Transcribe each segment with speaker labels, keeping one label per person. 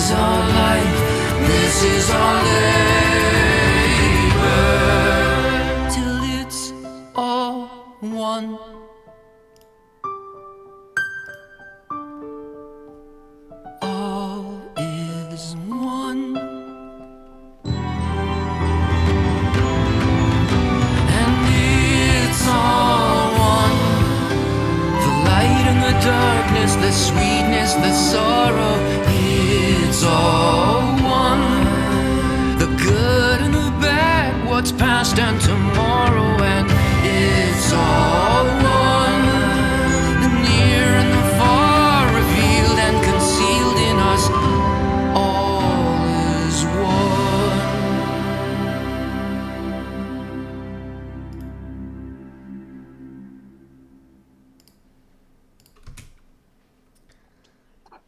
Speaker 1: is our life, this is our labor, till it's all one. All is one. And it's all one. The light and the darkness, the sweetness, the sorrow, it's all one. The good and the bad, what's past and tomorrow, and it's all one. The near and the far, revealed and concealed in us, all is one.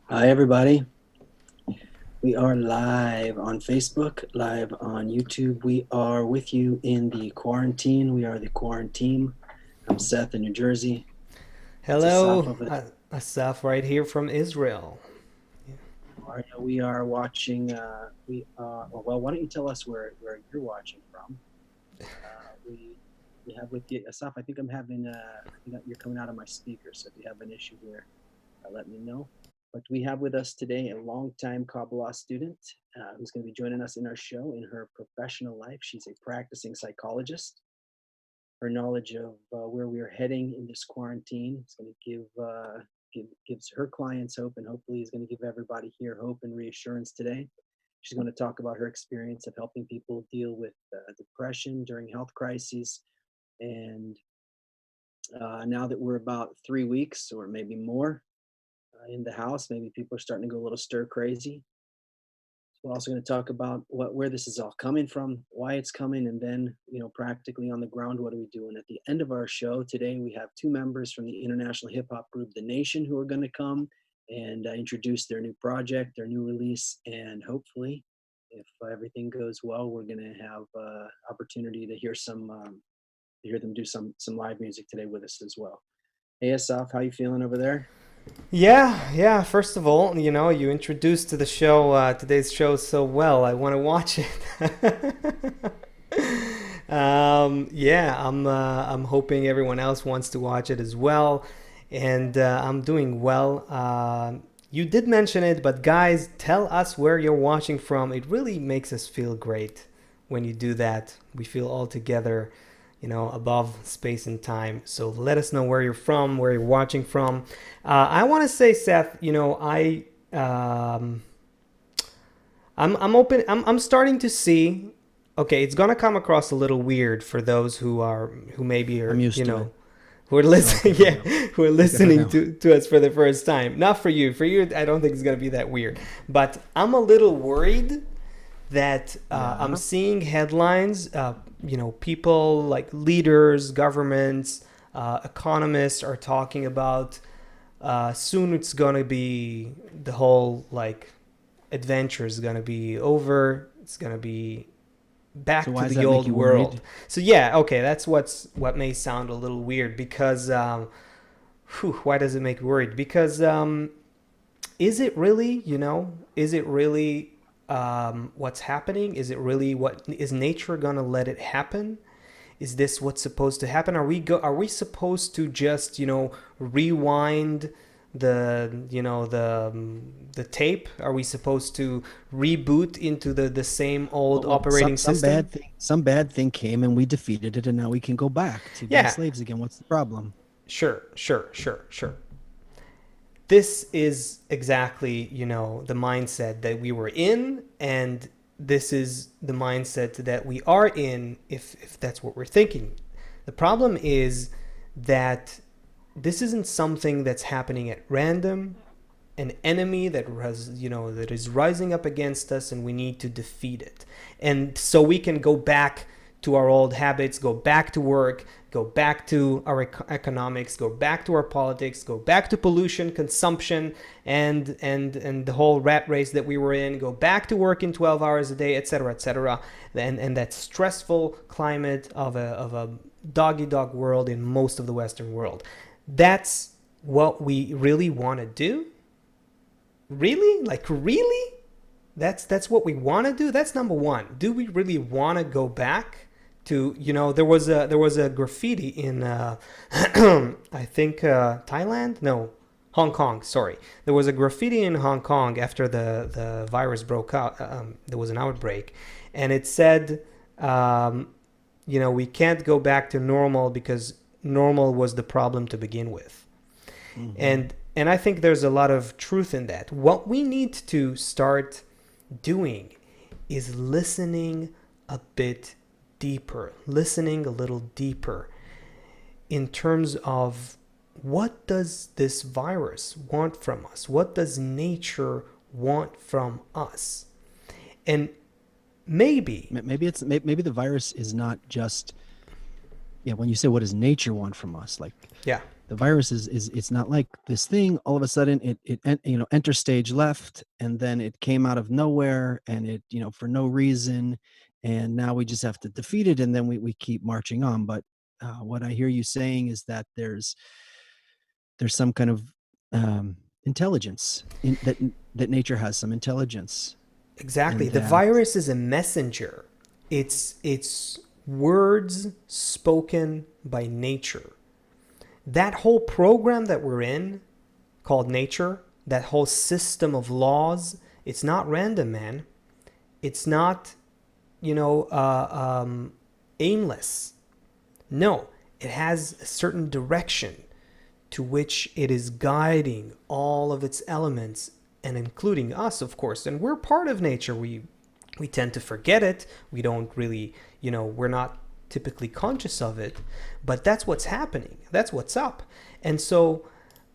Speaker 2: Hi, everybody. We are live on Facebook, live on YouTube. We are with you in the quarantine. We are the quarantine. I'm Seth in New Jersey.
Speaker 3: Hello, Asaf right here from Israel.
Speaker 2: We are watching, well, why don't you tell us where you're watching from? We have with you, Asaf, I think I'm having, you're coming out of my speaker, so if you have an issue here, let me know. But we have with us today a longtime Kabbalah student who's going to be joining us in our show in her professional life. She's a practicing psychologist. Her knowledge of where we are heading in this quarantine is going to gives her clients hope, and hopefully is going to give everybody here hope and reassurance today. She's going to talk about her experience of helping people deal with depression during health crises. And now that we're about 3 weeks or maybe more in the house, maybe people are starting to go a little stir crazy. So we're also going to talk about where this is all coming from, why it's coming, and then, practically on the ground, what do we do? And at the end of our show today, we have two members from the international hip hop group, The Nation, who are going to come and introduce their new project, their new release. And hopefully, if everything goes well, we're going to have opportunity to hear hear them do some live music today with us as well. Hey, Asaf, how you feeling over there?
Speaker 3: Yeah. First of all, you introduced to the show, today's show so well. I want to watch it. I'm hoping everyone else wants to watch it as well, and I'm doing well. You did mention it, but guys, tell us where you're watching from. It really makes us feel great when you do that. We feel all together, above space and time. So let us know where you're from, where you're watching from. I want to say, Seth, I'm open. I'm starting to see. Okay, it's gonna come across a little weird for those who maybe are,
Speaker 2: I'm used to it.
Speaker 3: who are listening. Yeah, who are listening to us for the first time. Not for you. For you, I don't think it's gonna be that weird. But I'm a little worried that I'm seeing headlines. People like leaders, governments, economists are talking about soon it's going to be the whole adventure is going to be over. It's going to be back to the old world. So that's what may sound a little weird because why does it make you worried? Because is it really, what's happening? Is it really is nature gonna let it happen? Is this what's supposed to happen? Are we supposed to just rewind the tape? Are we supposed to reboot into the same old operating system?
Speaker 2: Some bad thing came and we defeated it, and now we can go back to being slaves again. What's the problem?
Speaker 3: Sure. This is exactly, the mindset that we were in, and this is the mindset that we are in if that's what we're thinking. The problem is that this isn't something that's happening at random, an enemy that is rising up against us, and we need to defeat it. And so we can go back to our old habits, go back to work, go back to our economics, go back to our politics, go back to pollution, consumption, and the whole rat race that we were in, go back to working 12 hours a day, etc., and that stressful climate of a dog-eat-dog world in most of the Western world. That's what we really want to do? Really? Really? That's what we want to do. That's number one. Do we really want to go back to, there was a graffiti in I think Thailand? No, Hong Kong. Sorry, there was a graffiti in Hong Kong after the virus broke out. There was an outbreak, and it said, we can't go back to normal because normal was the problem to begin with.
Speaker 2: Mm-hmm.
Speaker 3: And I think there's a lot of truth in that. What we need to start doing is listening a bit deeper, listening a little deeper in terms of what does this virus want from us? What does nature want from us? And maybe
Speaker 2: maybe the virus is not just, when you say what does nature want from us, like,
Speaker 3: yeah,
Speaker 2: the virus is it's not like this thing all of a sudden it enter stage left, and then it came out of nowhere, and it, for no reason, and now we just have to defeat it, and then we keep marching on. But what I hear you saying is that there's some kind of intelligence in that nature has some intelligence,
Speaker 3: exactly.
Speaker 2: and
Speaker 3: The
Speaker 2: that
Speaker 3: virus is a messenger. It's words spoken by nature. That whole program that we're in, called nature, that whole system of laws, it's not random, man. It's not, aimless. No, it has a certain direction to which it is guiding all of its elements, and including us, of course. And we're part of nature. We tend to forget it. We don't really, we're not typically conscious of it, but that's what's happening. That's what's up. And so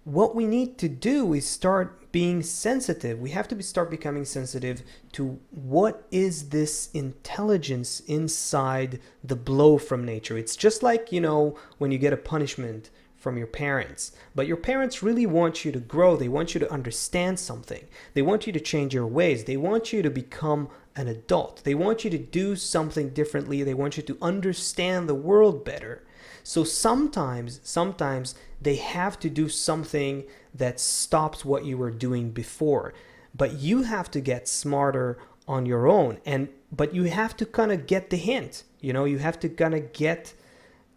Speaker 3: what we need to do is start being sensitive. We have to start becoming sensitive to what is this intelligence inside the blow from nature. It's just like, when you get a punishment from your parents, but your parents really want you to grow. They want you to understand something. They want you to change your ways. They want you to become an adult. They want you to do something differently. They want you to understand the world better. So sometimes they have to do something that stops what you were doing before. But you have to get smarter on your own. But you have to kind of get the hint. You have to kind of get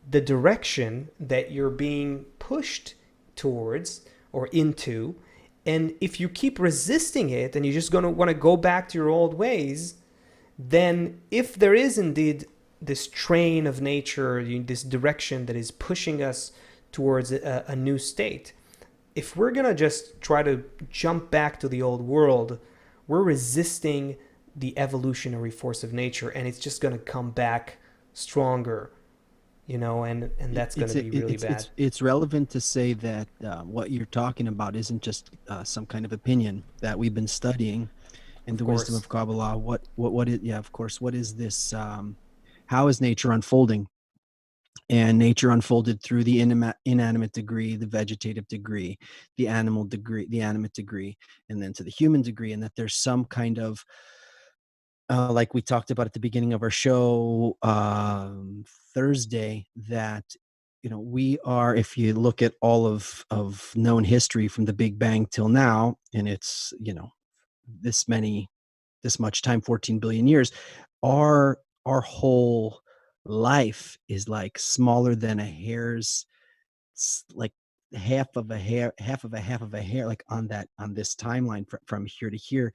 Speaker 3: the direction that you're being pushed towards or into. And if you keep resisting it and you're just going to want to go back to your old ways, then if there is indeed this train of nature, this direction that is pushing us towards a new state, if we're going to just try to jump back to the old world, we're resisting the evolutionary force of nature, and it's just going to come back stronger, and that's going to be really bad.
Speaker 2: It's relevant to say that what you're talking about isn't just some kind of opinion that we've been studying in the wisdom of Kabbalah. What is, of course, what is this? How is nature unfolding? And nature unfolded through the inanimate degree, the vegetative degree, the animal degree, the animate degree, and then to the human degree, and that there's some kind of like we talked about at the beginning of our show Thursday, that we are, if you look at all of known history from the Big Bang till now, and it's this much time, 14 billion years, our whole life is like smaller than a hair's, like half of a hair, like on this timeline from here to here.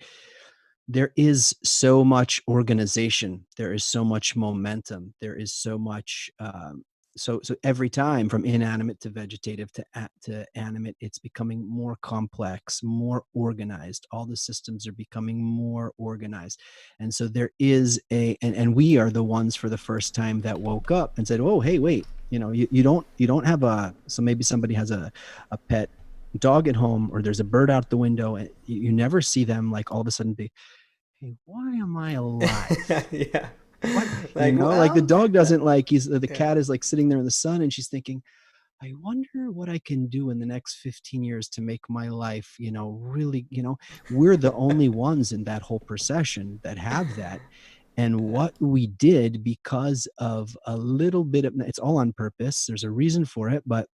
Speaker 2: There is so much organization, there is so much momentum, there is so much so every time, from inanimate to vegetative to animate, it's becoming more complex, more organized. All the systems are becoming more organized. And so there is and we are the ones for the first time that woke up and said, oh, hey, wait, you don't have so maybe somebody has a pet dog at home, or there's a bird out the window, and you never see them like all of a sudden be, hey, why am I alive?
Speaker 3: Yeah.
Speaker 2: What?
Speaker 3: Like,
Speaker 2: like the dog doesn't, like, the
Speaker 3: Yeah.
Speaker 2: cat is like sitting there in the sun, and she's thinking, I wonder what I can do in the next 15 years to make my life, really, we're the only ones in that whole procession that have that. And what we did, because of a little bit of, it's all on purpose, there's a reason for it, but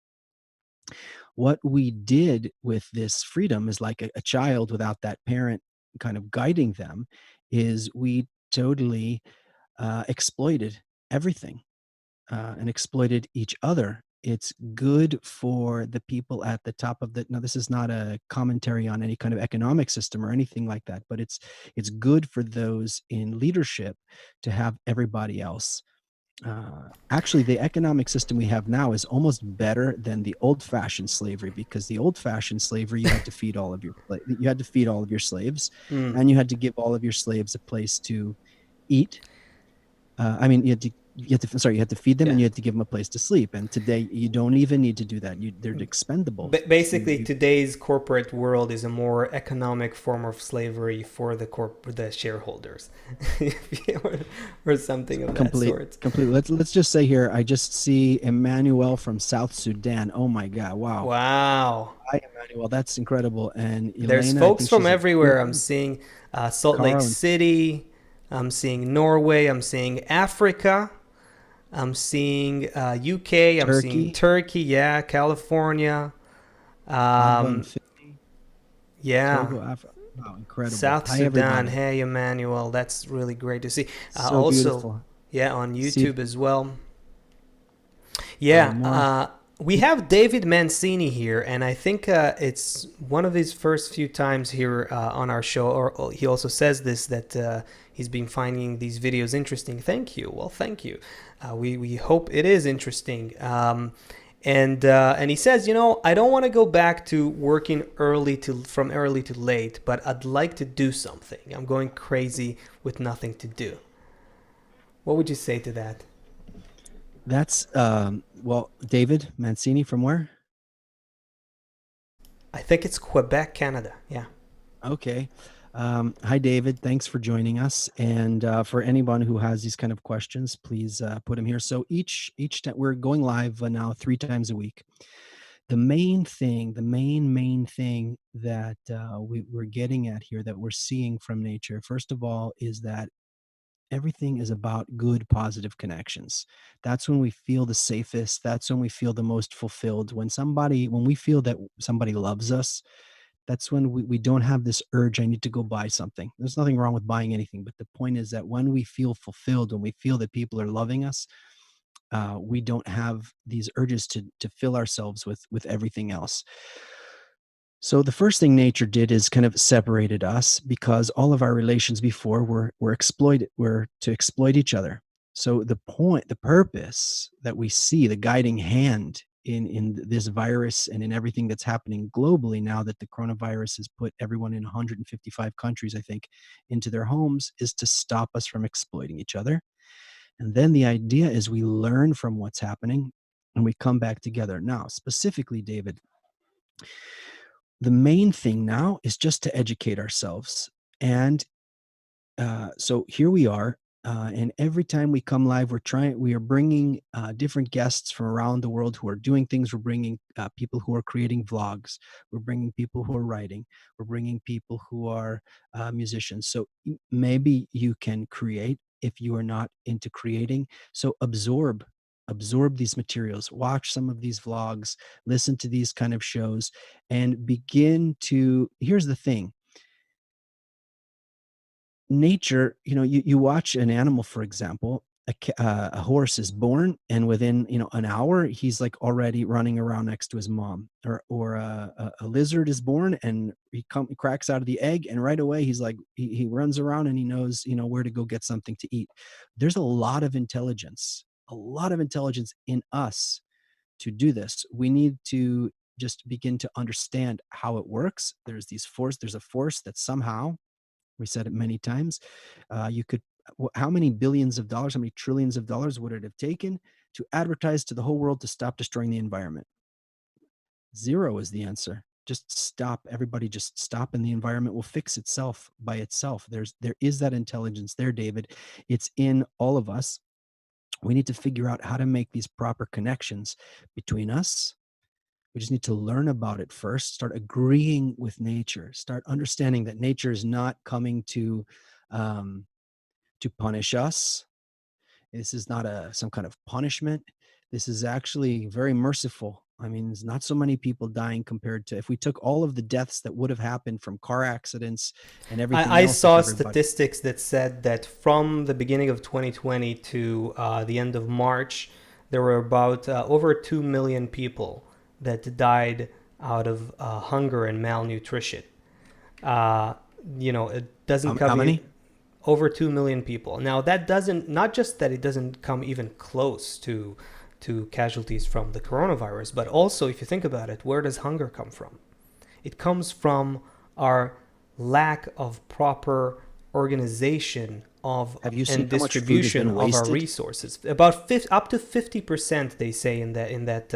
Speaker 2: what we did with this freedom is like a child without that parent kind of guiding them is we totally exploited everything and exploited each other. It's good for the people at the top of the. Now, this is not a commentary on any kind of economic system or anything like that, but it's good for those in leadership to have everybody else. Actually, the economic system we have now is almost better than the old-fashioned slavery, because the old-fashioned slavery, you had to feed all of your slaves,
Speaker 3: Mm.
Speaker 2: and you had to give all of your slaves a place to eat. I mean, you had to feed them,
Speaker 3: Yeah.
Speaker 2: and you had to give them a place to sleep. And today, you don't even need to do that. They're expendable.
Speaker 3: Basically, today's corporate world is a more economic form of slavery for the shareholders, or something of that sort.
Speaker 2: Complete. Let's just say here, I just see Emmanuel from South Sudan. Oh my God! Wow.
Speaker 3: Wow.
Speaker 2: Hi, Emmanuel. That's incredible. And
Speaker 3: There's
Speaker 2: Elena, I
Speaker 3: folks
Speaker 2: think
Speaker 3: from
Speaker 2: she's in
Speaker 3: everywhere. I'm
Speaker 2: Finland.
Speaker 3: seeing Salt Lake
Speaker 2: Carl and
Speaker 3: City. I'm seeing Norway. I'm seeing Africa. I'm seeing UK. I'm seeing
Speaker 2: Turkey,
Speaker 3: Turkey. Yeah, California.
Speaker 2: Ava and
Speaker 3: Um,
Speaker 2: Philly,
Speaker 3: yeah,
Speaker 2: Togo, Africa. Wow, incredible.
Speaker 3: South
Speaker 2: Hi,
Speaker 3: Sudan.
Speaker 2: everybody.
Speaker 3: Hey, Emmanuel. That's really great to see.
Speaker 2: So
Speaker 3: Also,
Speaker 2: beautiful.
Speaker 3: yeah, on
Speaker 2: See
Speaker 3: YouTube as well. Yeah,
Speaker 2: more.
Speaker 3: we have David Mancini here, and I think it's one of his first few times here on our show. Or he also says this, that he's been finding these videos interesting. Thank you. Well, thank you. We hope it is interesting. And he says, I don't want to go back to working from early to late, but I'd like to do something. I'm going crazy with nothing to do. What would you say to that?
Speaker 2: That's well, David Mancini from where?
Speaker 3: I think it's Quebec, Canada. Yeah.
Speaker 2: Okay. Hi, David. Thanks for joining us. And for anyone who has these kind of questions, please put them here. So each time we're going live now 3 times a week. The main thing, main thing that we're getting at here, that we're seeing from nature, first of all, is that everything is about good, positive connections. That's when we feel the safest. That's when we feel the most fulfilled. When we feel that somebody loves us, that's when we don't have this urge, I need to go buy something. There's nothing wrong with buying anything, but the point is that when we feel fulfilled, when we feel that people are loving us, we don't have these urges to fill ourselves with everything else. So the first thing nature did is kind of separated us, because all of our relations before were to exploit each other. So the purpose that we see, the guiding hand in this virus and in everything that's happening globally now that the coronavirus has put everyone in 155 countries, I think, into their homes, is to stop us from exploiting each other. And then the idea is we learn from what's happening and we come back together. Now, specifically, David, the main thing now is just to educate ourselves. And so here we are. And every time we come live, we are bringing different guests from around the world who are doing things. We're bringing people who are creating vlogs. We're bringing people who are writing. We're bringing people who are musicians. So maybe you can create if you are not into creating. So absorb these materials, watch some of these vlogs, listen to these kind of shows, and here's the thing. Nature, you watch an animal, for example, a horse is born, and within an hour, he's like already running around next to his mom. Or a lizard is born, and he cracks out of the egg, and right away he's like he runs around, and he knows where to go get something to eat. There's a lot of intelligence in us to do this. We need to just begin to understand how it works. There's a force that somehow, we said it many times, you could, how many billions of dollars, how many trillions of dollars would it have taken to advertise to the whole world to stop destroying the environment? Zero is the answer. Just stop. Everybody just stop, and the environment will fix itself by itself. There is that intelligence there, David. It's in all of us. We need to figure out how to make these proper connections between us. We just need to learn about it first, start agreeing with nature, start understanding that nature is not coming to punish us. This is not some kind of punishment. This is actually very merciful. I mean, there's not so many people dying compared to if we took all of the deaths that would have happened from car accidents and everything
Speaker 3: I
Speaker 2: else. If
Speaker 3: saw
Speaker 2: everybody,
Speaker 3: statistics that said that from the beginning of 2020 to the end of March, there were about over 2 million people that died out of hunger and malnutrition. Uh, it doesn't
Speaker 2: how
Speaker 3: come
Speaker 2: many?
Speaker 3: over 2 million people. Now, that doesn't, not just that it doesn't come even close to casualties from the coronavirus, but also, if you think about it, where does hunger come from? It comes from our lack of proper organization of
Speaker 2: Have you seen
Speaker 3: and
Speaker 2: how much food has
Speaker 3: distribution
Speaker 2: been
Speaker 3: of our
Speaker 2: wasted?
Speaker 3: resources. About up to 50%, they say in that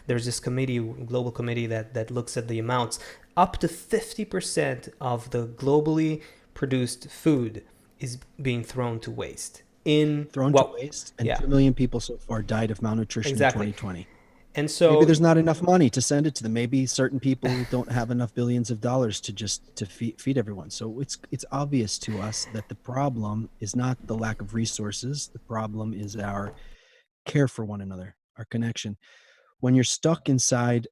Speaker 3: there's this committee, global committee that looks at the amounts. Up to 50% of the globally produced food is being thrown to waste.
Speaker 2: Thrown to waste, and
Speaker 3: Yeah,
Speaker 2: 2 million people so far died of malnutrition in
Speaker 3: exactly.
Speaker 2: 2020.
Speaker 3: And
Speaker 2: Maybe
Speaker 3: so
Speaker 2: there's not enough money to send it to them. Maybe certain people don't have enough billions of dollars to just to feed everyone. So it's obvious to us that the problem is not the lack of resources. The problem is our care for one another, our connection. When you're stuck inside,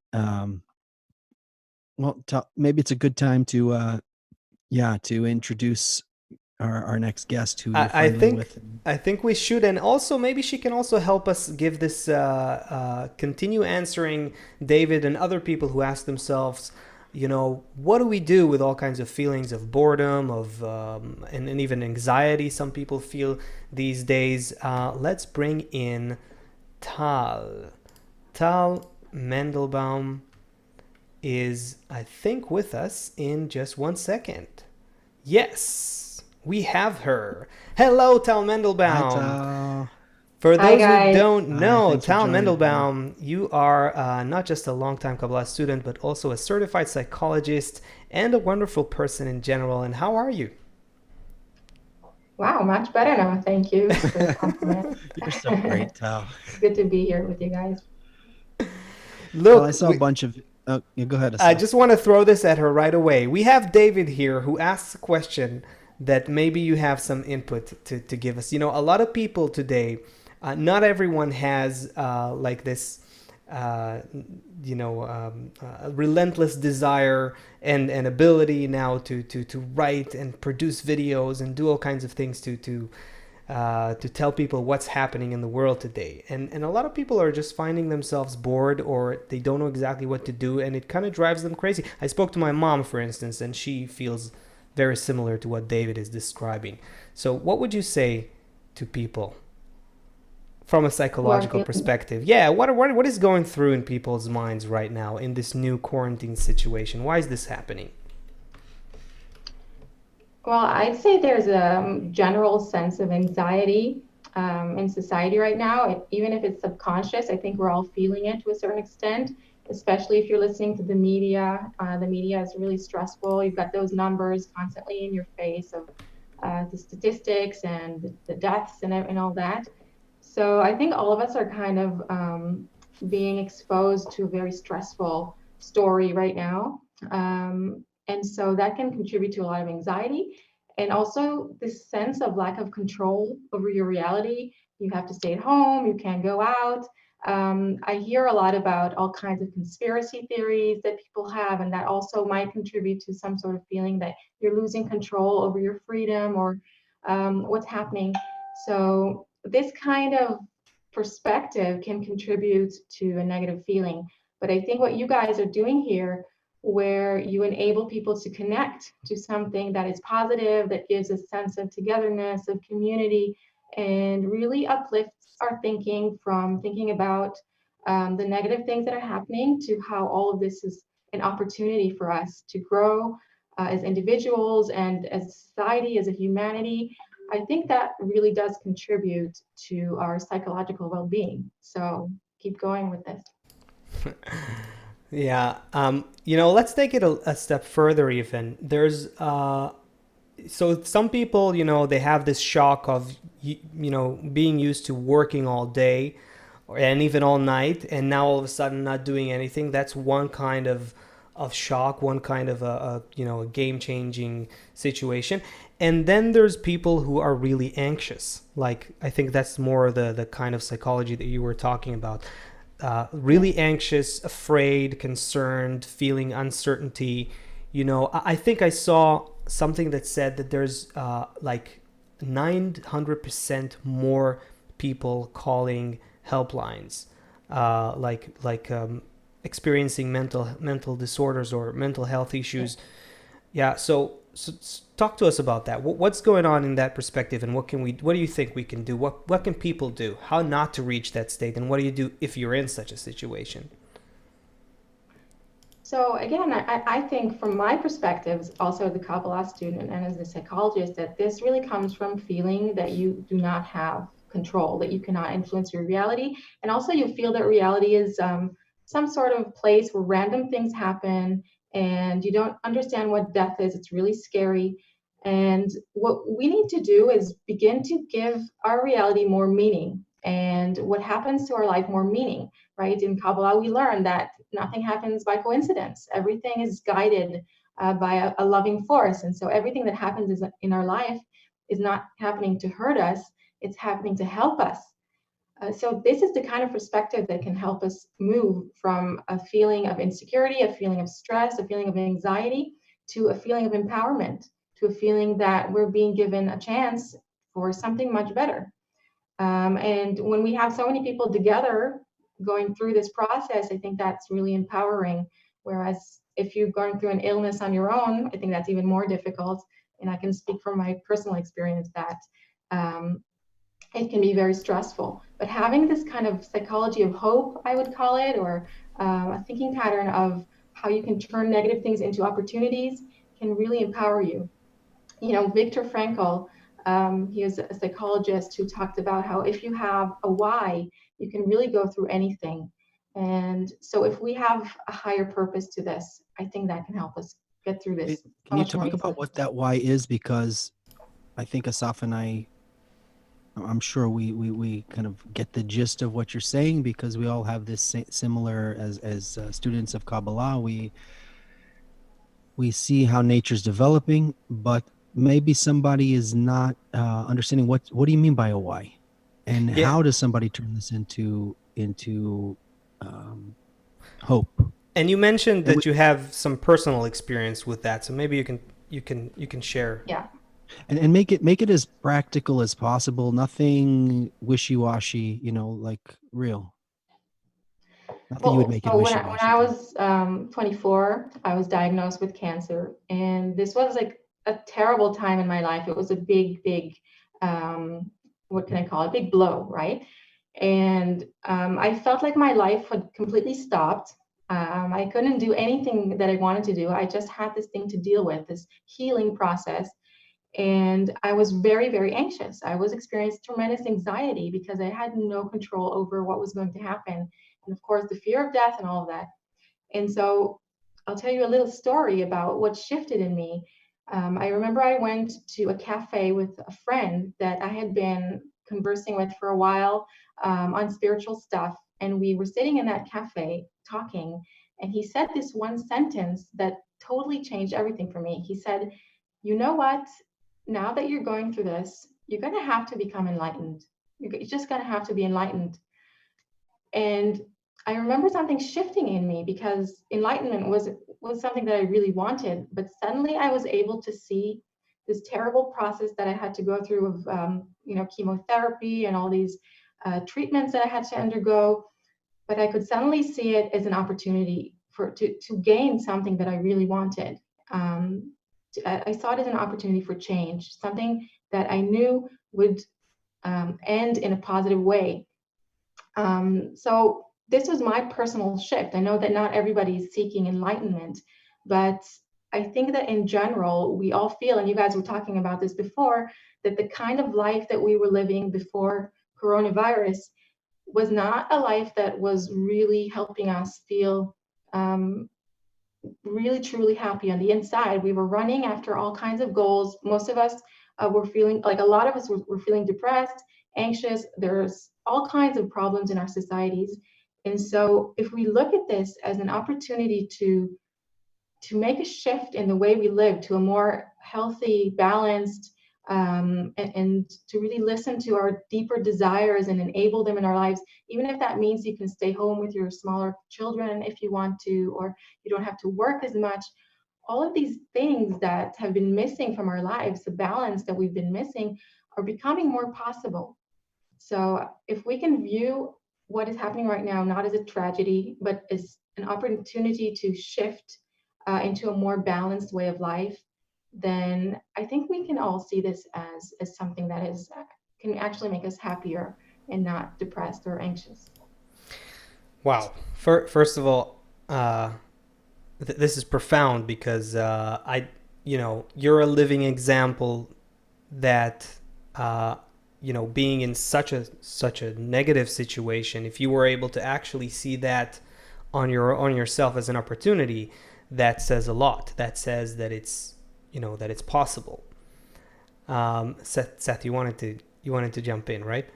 Speaker 2: maybe it's a good time to to introduce our next guest who you're
Speaker 3: I
Speaker 2: friendly
Speaker 3: think
Speaker 2: with.
Speaker 3: I think we should, and also maybe she can also help us give this continue answering David and other people who ask themselves, what do we do with all kinds of feelings of boredom, of and even anxiety some people feel these days. Let's bring in Tal. Tal Mandelbaum is, I think, with us in just 1 second. Yes, we have her. Hello, Tal
Speaker 2: Hi,
Speaker 3: Mandelbaum.
Speaker 2: Tal.
Speaker 3: For
Speaker 4: Hi
Speaker 3: those who
Speaker 4: guys.
Speaker 3: don't
Speaker 2: Hi,
Speaker 3: know,
Speaker 2: thanks for
Speaker 3: Tal
Speaker 2: joining.
Speaker 3: Mandelbaum, you are not just a longtime Kabbalah student, but also a certified psychologist and a wonderful person in general. And how are you?
Speaker 4: Wow, much better now. Thank you for the compliment.
Speaker 2: You're so great, Tal.
Speaker 4: It's good to be here with you guys.
Speaker 2: Well, I
Speaker 3: Look,
Speaker 2: saw a bunch of. Oh, yeah, go ahead,
Speaker 3: I
Speaker 2: Asaf.
Speaker 3: just want to throw this at her right away. We have David here who asks a question that maybe you have some input to give us. A lot of people today, not everyone has like this, relentless desire and ability now to write and produce videos and do all kinds of things to tell people what's happening in the world today. And a lot of people are just finding themselves bored, or they don't know exactly what to do, and it kind of drives them crazy. I spoke to my mom, for instance, and she feels very similar to what David is describing. So what would you say to people from a psychological perspective? Yeah, what is going through in people's minds right now in this new quarantine situation? Why is this happening?
Speaker 4: Well, I'd say there's a general sense of anxiety in society right now. Even if it's subconscious, I think we're all feeling it to a certain extent, especially if you're listening to the media. The media is really stressful. You've got those numbers constantly in your face of the statistics and the deaths and all that. So I think all of us are kind of being exposed to a very stressful story right now. And so that can contribute to a lot of anxiety and also this sense of lack of control over your reality. You have to stay at home, you can't go out. I hear a lot about all kinds of conspiracy theories that people have, and that also might contribute to some sort of feeling that you're losing control over your freedom or what's happening. So this kind of perspective can contribute to a negative feeling. But I think what you guys are doing here, where you enable people to connect to something that is positive, that gives a sense of togetherness, of community, and really uplifts our thinking from thinking about the negative things that are happening to how all of this is an opportunity for us to grow as individuals and as a society, as a humanity. I think that really does contribute to our psychological well-being. So keep going with this.
Speaker 3: Yeah, let's take it a step further even. There's, so some people, they have this shock of, being used to working all day and even all night, and now all of a sudden not doing anything. That's one kind of shock, one kind of a game-changing situation. And then there's people who are really anxious. Like, I think that's more the kind of psychology that you were talking about. really anxious, afraid, concerned, feeling uncertainty. I think I saw something that said that there's like 900% more people calling helplines, experiencing mental disorders or mental health issues. Yeah. So talk to us about that. What's going on in that perspective, and what do you think we can do? What can people do? How not to reach that state, and what do you do if you're in such a situation?
Speaker 4: So again, I think from my perspective, also as a Kabbalah student and as a psychologist, that this really comes from feeling that you do not have control, that you cannot influence your reality. And also you feel that reality is some sort of place where random things happen and you don't understand what death is. It's really scary. And what we need to do is begin to give our reality more meaning and what happens to our life more meaning, right? In Kabbalah, we learn that nothing happens by coincidence. Everything is guided by a loving force. And so everything that happens in our life is not happening to hurt us, it's happening to help us. So this is the kind of perspective that can help us move from a feeling of insecurity, a feeling of stress, a feeling of anxiety, to a feeling of empowerment, to a feeling that we're being given a chance for something much better. And when we have so many people together going through this process, I think that's really empowering. Whereas if you're going through an illness on your own, I think that's even more difficult. And I can speak from my personal experience that it can be very stressful. But having this kind of psychology of hope, I would call it, or a thinking pattern of how you can turn negative things into opportunities can really empower you. Viktor Frankl, he was a psychologist who talked about how if you have a why, you can really go through anything. And so if we have a higher purpose to this, I think that can help us get through this.
Speaker 2: Can you talk about what that why is? Because I think Asaf and I'm sure we kind of get the gist of what you're saying, because we all have this similar as students of Kabbalah. We see how nature's developing, but maybe somebody is not understanding what do you mean by a why, and
Speaker 3: Yeah.
Speaker 2: how does somebody turn this into hope?
Speaker 3: And you mentioned that you have some personal experience with that, so maybe you can share.
Speaker 4: Yeah.
Speaker 2: And make it as practical as possible. Nothing wishy-washy, like real. Not that you would make it
Speaker 4: So when
Speaker 2: wishy-washy.
Speaker 4: I was 24, I was diagnosed with cancer, and this was like a terrible time in my life. It was a big, what can I call it? Big blow, right? And I felt like my life had completely stopped. I couldn't do anything that I wanted to do. I just had this thing to deal with, this healing process. And I was very, very anxious. I was experiencing tremendous anxiety because I had no control over what was going to happen. And of course, the fear of death and all of that. And so I'll tell you a little story about what shifted in me. I remember I went to a cafe with a friend that I had been conversing with for a while on spiritual stuff. And we were sitting in that cafe talking. And he said this one sentence that totally changed everything for me. He said, "You know what? Now that you're going through this, you're going to have to become enlightened. You're just going to have to be enlightened." And I remember something shifting in me because enlightenment was something that I really wanted. But suddenly I was able to see this terrible process that I had to go through of chemotherapy and all these treatments that I had to undergo. But I could suddenly see it as an opportunity to gain something that I really wanted. I saw it as an opportunity for change, something that I knew would end in a positive way. So this was my personal shift. I know that not everybody is seeking enlightenment, but I think that in general, we all feel, and you guys were talking about this before, that the kind of life that we were living before coronavirus was not a life that was really helping us feel really truly happy on the inside. We were running after all kinds of goals. Most of us were feeling like a lot of us were feeling depressed, anxious. There's all kinds of problems in our societies. And so if we look at this as an opportunity to make a shift in the way we live to a more healthy, balanced, and to really listen to our deeper desires and enable them in our lives, even if that means you can stay home with your smaller children if you want to, or you don't have to work as much. All of these things that have been missing from our lives, the balance that we've been missing, are becoming more possible. So if we can view what is happening right now not as a tragedy, but as an opportunity to shift into a more balanced way of life, then I think we can all see this as something that is can actually make us happier and not depressed or anxious.
Speaker 3: Wow. First of all, this is profound because you're a living example that being in such a negative situation, if you were able to actually see that on yourself as an opportunity, that says a lot. That says that it's possible. Seth, you wanted to jump in, right?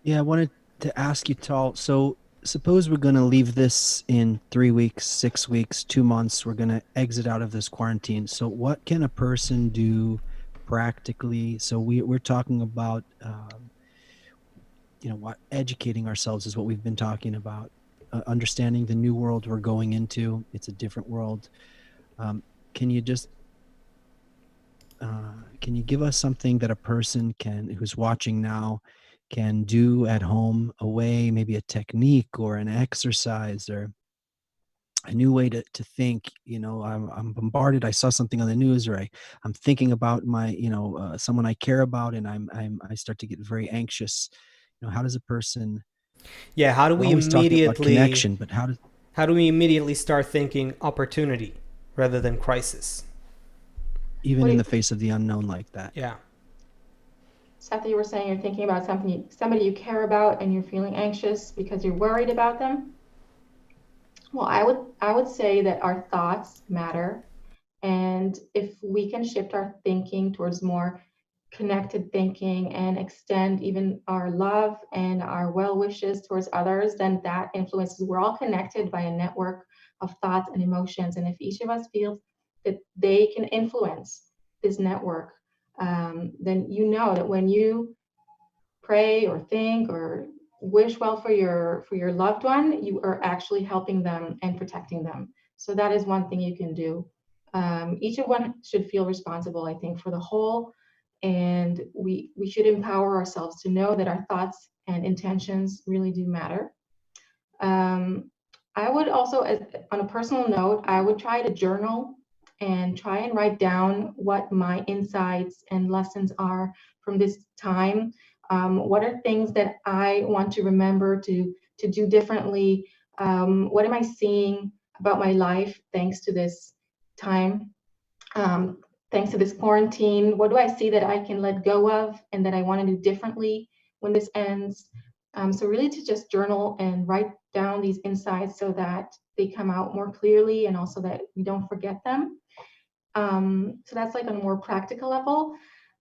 Speaker 2: Yeah, I wanted to ask you, Tal. So suppose we're going to leave this in 3 weeks, 6 weeks, 2 months. We're going to exit out of this quarantine. So what can a person do practically? So we're talking about, what educating ourselves is what we've been talking about. Understanding the new world we're going into. It's a different world. Can you just can you give us something that a person who's watching now can do at home, away, maybe a technique or an exercise or a new way to think? I'm bombarded. I saw something on the news, or I'm thinking about my, someone I care about, and I start to get very anxious. How does a person?
Speaker 3: Yeah,
Speaker 2: We're always talking about connection, but
Speaker 3: how do we immediately start thinking opportunity rather than crisis?
Speaker 2: even in the face of the unknown like that?
Speaker 3: Yeah.
Speaker 4: Seth, you were saying you're thinking about somebody you care about, and you're feeling anxious because you're worried about them. Well, I would say that our thoughts matter, and if we can shift our thinking towards more connected thinking and extend even our love and our well wishes towards others, then that influences. We're all connected by a network of thoughts and emotions, and if each of us feels that they can influence this network, then you know that when you pray or think or wish well for your loved one, you are actually helping them and protecting them. So that is one thing you can do. Each of one should feel responsible, I think, for the whole, and we should empower ourselves to know that our thoughts and intentions really do matter. I would also, on a personal note, I would try to journal and try and write down what my insights and lessons are from this time. What are things that I want to remember to do differently? What am I seeing about my life thanks to this time? Thanks to this quarantine, what do I see that I can let go of and that I want to do differently when this ends? So really to just journal and write down these insights so that they come out more clearly and also that we don't forget them. So that's like on a more practical level.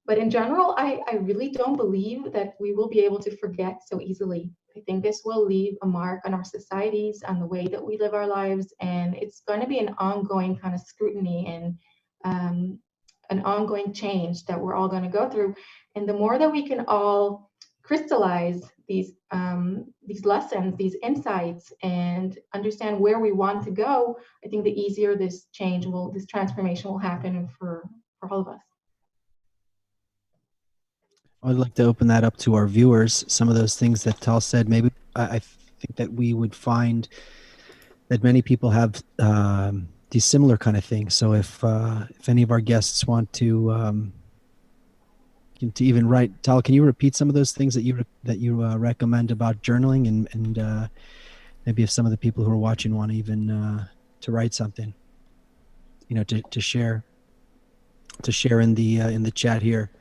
Speaker 4: But in general, I really don't believe that we will be able to forget so easily. I think this will leave a mark on our societies, on the way that we live our lives, and it's going to be an ongoing kind of scrutiny and an ongoing change that we're all going to go through. And the more that we can all crystallize these lessons, these insights, and understand where we want to go, I think the easier this transformation will happen for all of us.
Speaker 2: I'd like to open that up to our viewers. Some of those things that Tal said, maybe I think that we would find that many people have these similar kind of things. So if any of our guests want to even write, Tal, can you repeat some of those things that you recommend about journaling, and maybe if some of the people who are watching want to even to write something, to share in the chat here.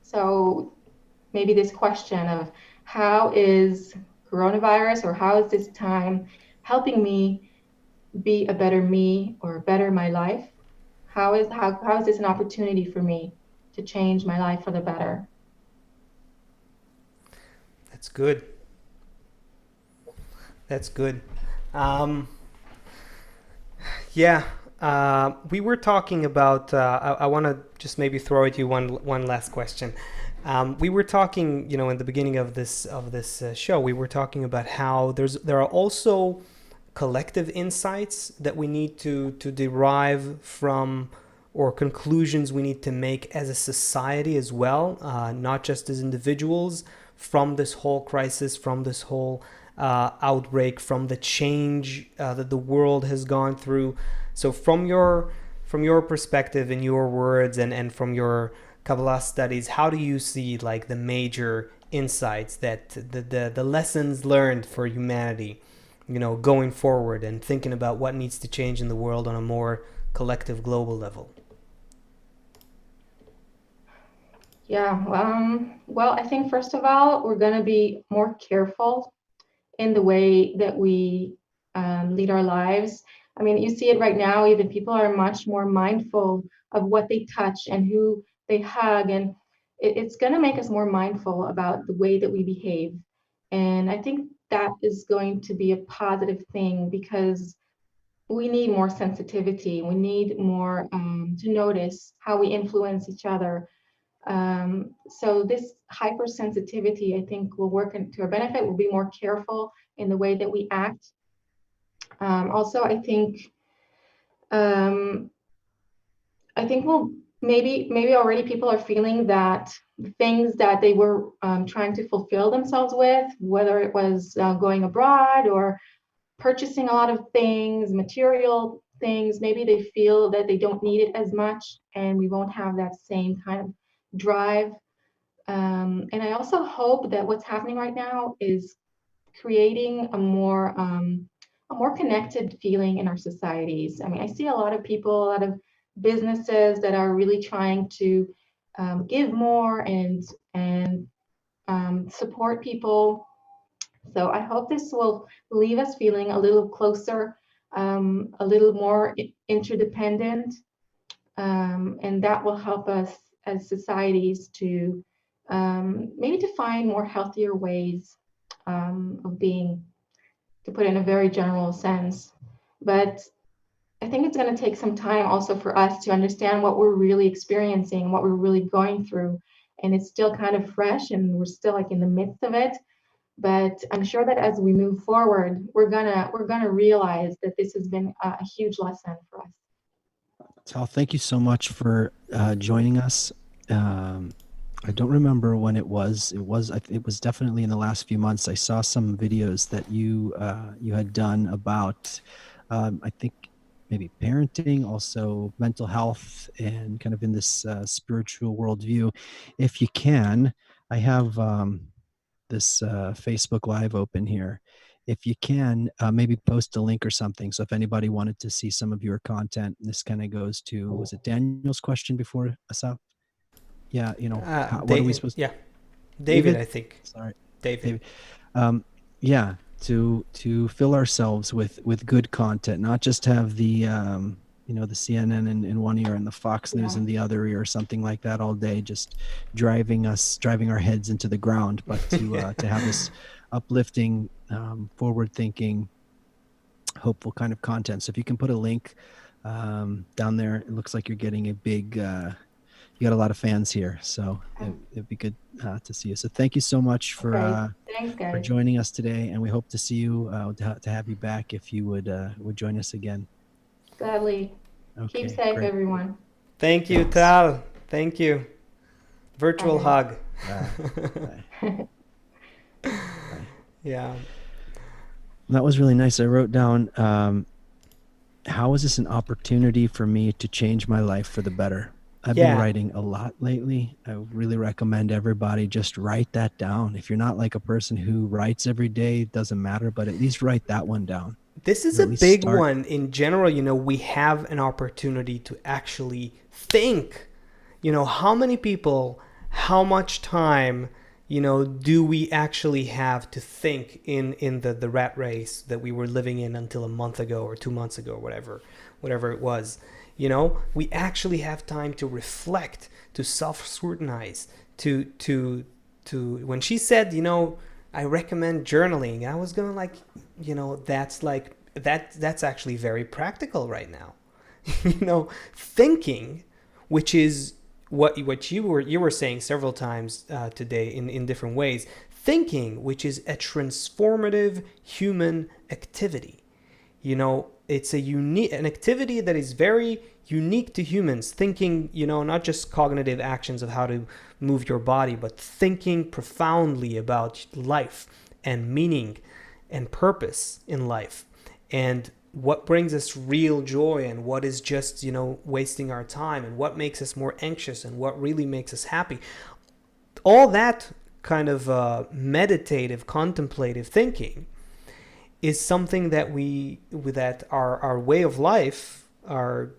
Speaker 4: So maybe this question of how is coronavirus, or how is this time helping me be a better me or better my life? How is this an opportunity for me to change my life for the better?
Speaker 3: That's good. That's good. Yeah, We were talking about. I want to just maybe throw at you one last question. We were talking, in the beginning of this show, we were talking about how there are also collective insights that we need to derive from, or conclusions we need to make as a society as well, not just as individuals, from this whole crisis, from this whole outbreak, from the change that the world has gone through. So from your perspective, in your words, and from your Kabbalah studies, how do you see like the major insights, that the lessons learned for humanity, going forward and thinking about what needs to change in the world on a more collective global level?
Speaker 4: Yeah, well, I think first of all, we're going to be more careful in the way that we lead our lives. I mean, you see it right now, even people are much more mindful of what they touch and who they hug. And it's going to make us more mindful about the way that we behave. And I think that is going to be a positive thing, because we need more sensitivity. We need more to notice how we influence each other. So this hypersensitivity, I think, will work to our benefit. We'll be more careful in the way that we act. Also, I think we'll maybe already people are feeling that the things that they were trying to fulfill themselves with, whether it was going abroad or purchasing a lot of things, material things, maybe they feel that they don't need it as much, and we won't have that same kind of drive. And I also hope that what's happening right now is creating a more connected feeling in our societies. I mean, I see a lot of people, a lot of businesses that are really trying to give more and support people. So I hope this will leave us feeling a little closer, a little more interdependent, and that will help us as societies to maybe to find more healthier ways of being, to put it in a very general sense. But I think it's going to take some time also for us to understand what we're really experiencing, what we're really going through. And it's still kind of fresh, and we're still like in the midst of it. But I'm sure that as we move forward, we're gonna realize that this has been a huge lesson for us.
Speaker 2: Tal, thank you so much for joining us. I don't remember when it was. It was definitely in the last few months. I saw some videos that you had done about, I think maybe parenting, also mental health, and kind of in this spiritual worldview. If you can, I have this Facebook Live open here. If you can, maybe post a link or something. So if anybody wanted to see some of your content, this kind of goes to, was it Daniel's question before, Asaf? Yeah, what are we supposed to?
Speaker 3: Yeah, David, I think.
Speaker 2: Sorry,
Speaker 3: David.
Speaker 2: Yeah, to fill ourselves with good content, not just have the the CNN in one ear and the Fox News in the other ear or something like that all day, just driving our heads into the ground, but to have this uplifting, forward thinking, hopeful kind of content. So if you can put a link down there, it looks like you're getting a big you got a lot of fans here, so it'd be good to see you. So thank you so much for
Speaker 4: Thanks, guys.
Speaker 2: for joining us today, and we hope to see you, to have you back if you would join us again.
Speaker 4: Gladly.
Speaker 2: Okay,
Speaker 4: Keep safe,
Speaker 2: great.
Speaker 4: everyone.
Speaker 3: Thank you,
Speaker 2: Thanks.
Speaker 3: Tal. Thank you. Virtual
Speaker 4: Bye.
Speaker 3: hug.
Speaker 2: Bye. Bye.
Speaker 3: Yeah.
Speaker 2: That was really nice. I wrote down, how is this an opportunity for me to change my life for the better? I've been writing a lot lately. I really recommend everybody just write that down. If you're not like a person who writes every day, it doesn't matter, but at least write that one down.
Speaker 3: This is a big one. In general, we have an opportunity to actually think. How many people, how much time, do we actually have to think in the rat race that we were living in until a month ago or 2 months ago, whatever it was. We actually have time to reflect, to self-scrutinize, to when she said, I recommend journaling, I was going to that's actually very practical right now. thinking, which is what you were saying several times today in different ways. Thinking, which is a transformative human activity. It's an activity that is very unique to humans. Thinking, not just cognitive actions of how to move your body, but thinking profoundly about life and meaning and purpose in life, and what brings us real joy and what is just, wasting our time, and what makes us more anxious and what really makes us happy. All that kind of meditative, contemplative thinking is something that our way of life, our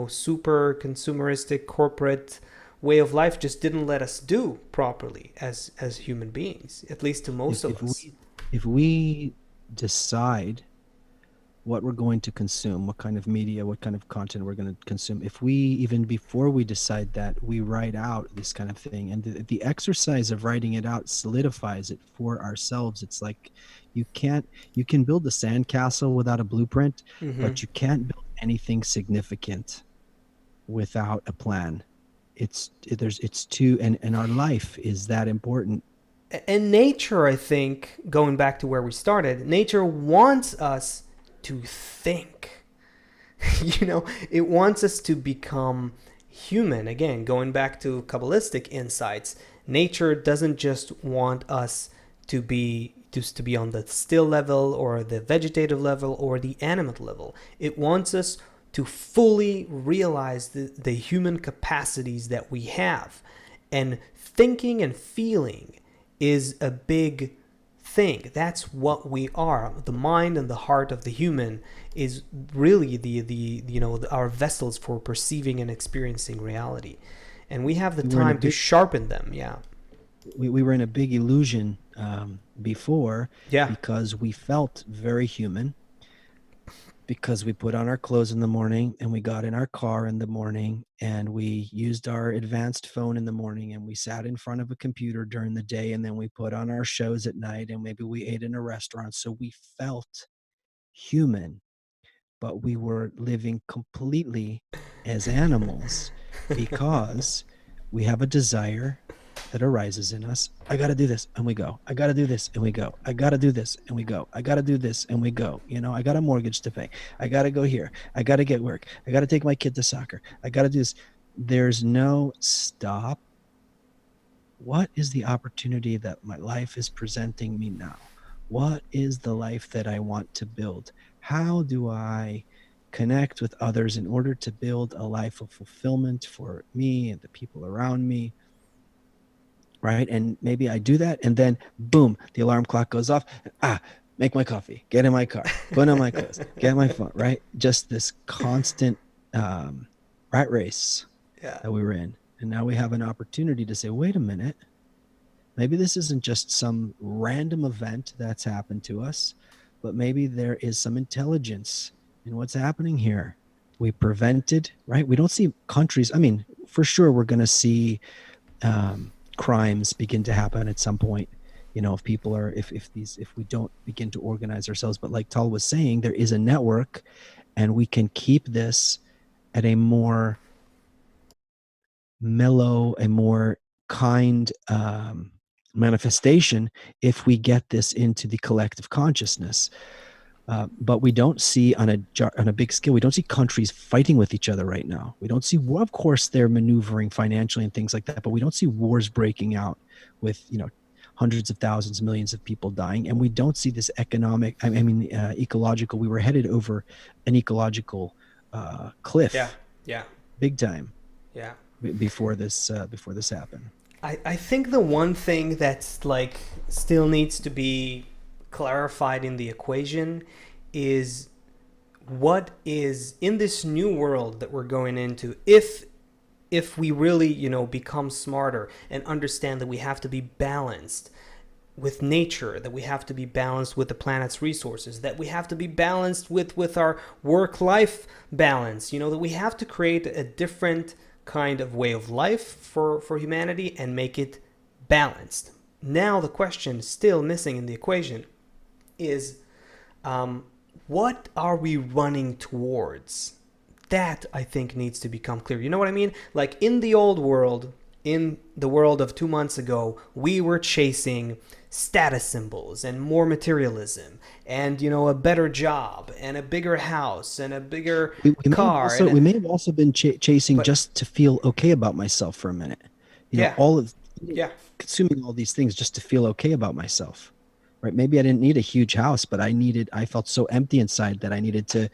Speaker 3: super consumeristic corporate way of life just didn't let us do properly as human beings, at least to most of us.
Speaker 2: If we decide what we're going to consume, what kind of media, what kind of content we're going to consume, if we, even before we decide that, we write out this kind of thing, and the exercise of writing it out solidifies it for ourselves. It's like you can build a sandcastle without a blueprint, but you can't build anything significant without a plan. It's too, and our life is that important.
Speaker 3: And nature, I think, going back to where we started, nature wants us to think. It wants us to become human. Again, going back to Kabbalistic insights, nature doesn't just want us to be on the still level or the vegetative level or the animate level. It wants us to fully realize the human capacities that we have. And thinking and feeling is a big thing. That's what we are. The mind and the heart of the human is really our vessels for perceiving and experiencing reality. And we have the time to sharpen them. Yeah.
Speaker 2: We were in a big illusion before,
Speaker 3: Yeah.
Speaker 2: because we felt very human, because we put on our clothes in the morning and we got in our car in the morning and we used our advanced phone in the morning and we sat in front of a computer during the day, and then we put on our shows at night and maybe we ate in a restaurant. So we felt human, but we were living completely as animals because we have a desire that arises in us. I got to do this, and we go. I got to do this, and we go. I got to do this, and we go. I got to do this, and we go. I got a mortgage to pay. I got to go here. I got to get work. I got to take my kid to soccer. I got to do this. There's no stop. What is the opportunity that my life is presenting me now? What is the life that I want to build? How do I connect with others in order to build a life of fulfillment for me and the people around me? Right? And maybe I do that, and then boom, the alarm clock goes off. Make my coffee, get in my car, put on my clothes, get my phone, right? Just this constant rat race that we were in. And now we have an opportunity to say, wait a minute, maybe this isn't just some random event that's happened to us, but maybe there is some intelligence in what's happening here. We prevented, right? We don't see countries. I mean, for sure, we're going to see crimes begin to happen at some point, if people are, if we don't begin to organize ourselves. But like Tal was saying, there is a network, and we can keep this at a more mellow, a more kind manifestation if we get this into the collective consciousness. But we don't see on a big scale, we don't see countries fighting with each other right now. We don't see, of course, they're maneuvering financially and things like that, but we don't see wars breaking out with, hundreds of thousands, millions of people dying. And we don't see this ecological, we were headed over an ecological cliff.
Speaker 3: Yeah.
Speaker 2: Big time.
Speaker 3: Yeah.
Speaker 2: Before this happened.
Speaker 3: I think the one thing that's still needs to be clarified in the equation is what is in this new world that we're going into. If we really become smarter and understand that we have to be balanced with nature, that we have to be balanced with the planet's resources, that we have to be balanced with our work-life balance, that we have to create a different kind of way of life for humanity and make it balanced. Now the question still missing in the equation is what are we running towards? That, I think, needs to become clear. You know what I mean? Like in the old world, in the world of 2 months ago, we were chasing status symbols and more materialism and, you know, a better job and a bigger house and a bigger car.
Speaker 2: We may have also been chasing
Speaker 3: But-
Speaker 2: just to feel okay about myself for a minute. You know,
Speaker 3: Yeah.
Speaker 2: consuming all these things just to feel okay about myself. Right? Maybe I didn't need a huge house, but I felt so empty inside that I needed to,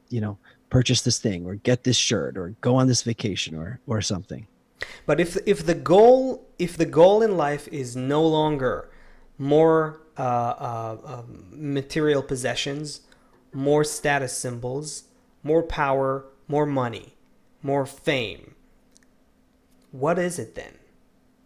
Speaker 2: you know, purchase this thing or get this shirt or go on this vacation or something.
Speaker 3: But if the goal in life is no longer more material possessions, more status symbols, more power, more money, more fame, what is it then?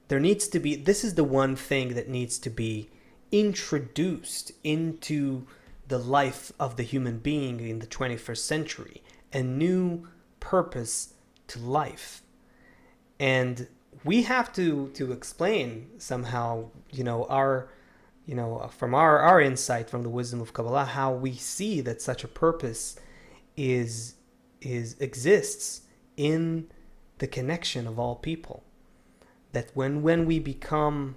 Speaker 3: There needs to be, this is the one thing that needs to be introduced into the life of the human being in the 21st century, a new purpose to life. And we have to explain somehow, you know, from our insight from the wisdom of Kabbalah, how we see that such a purpose exists in the connection of all people. That when we become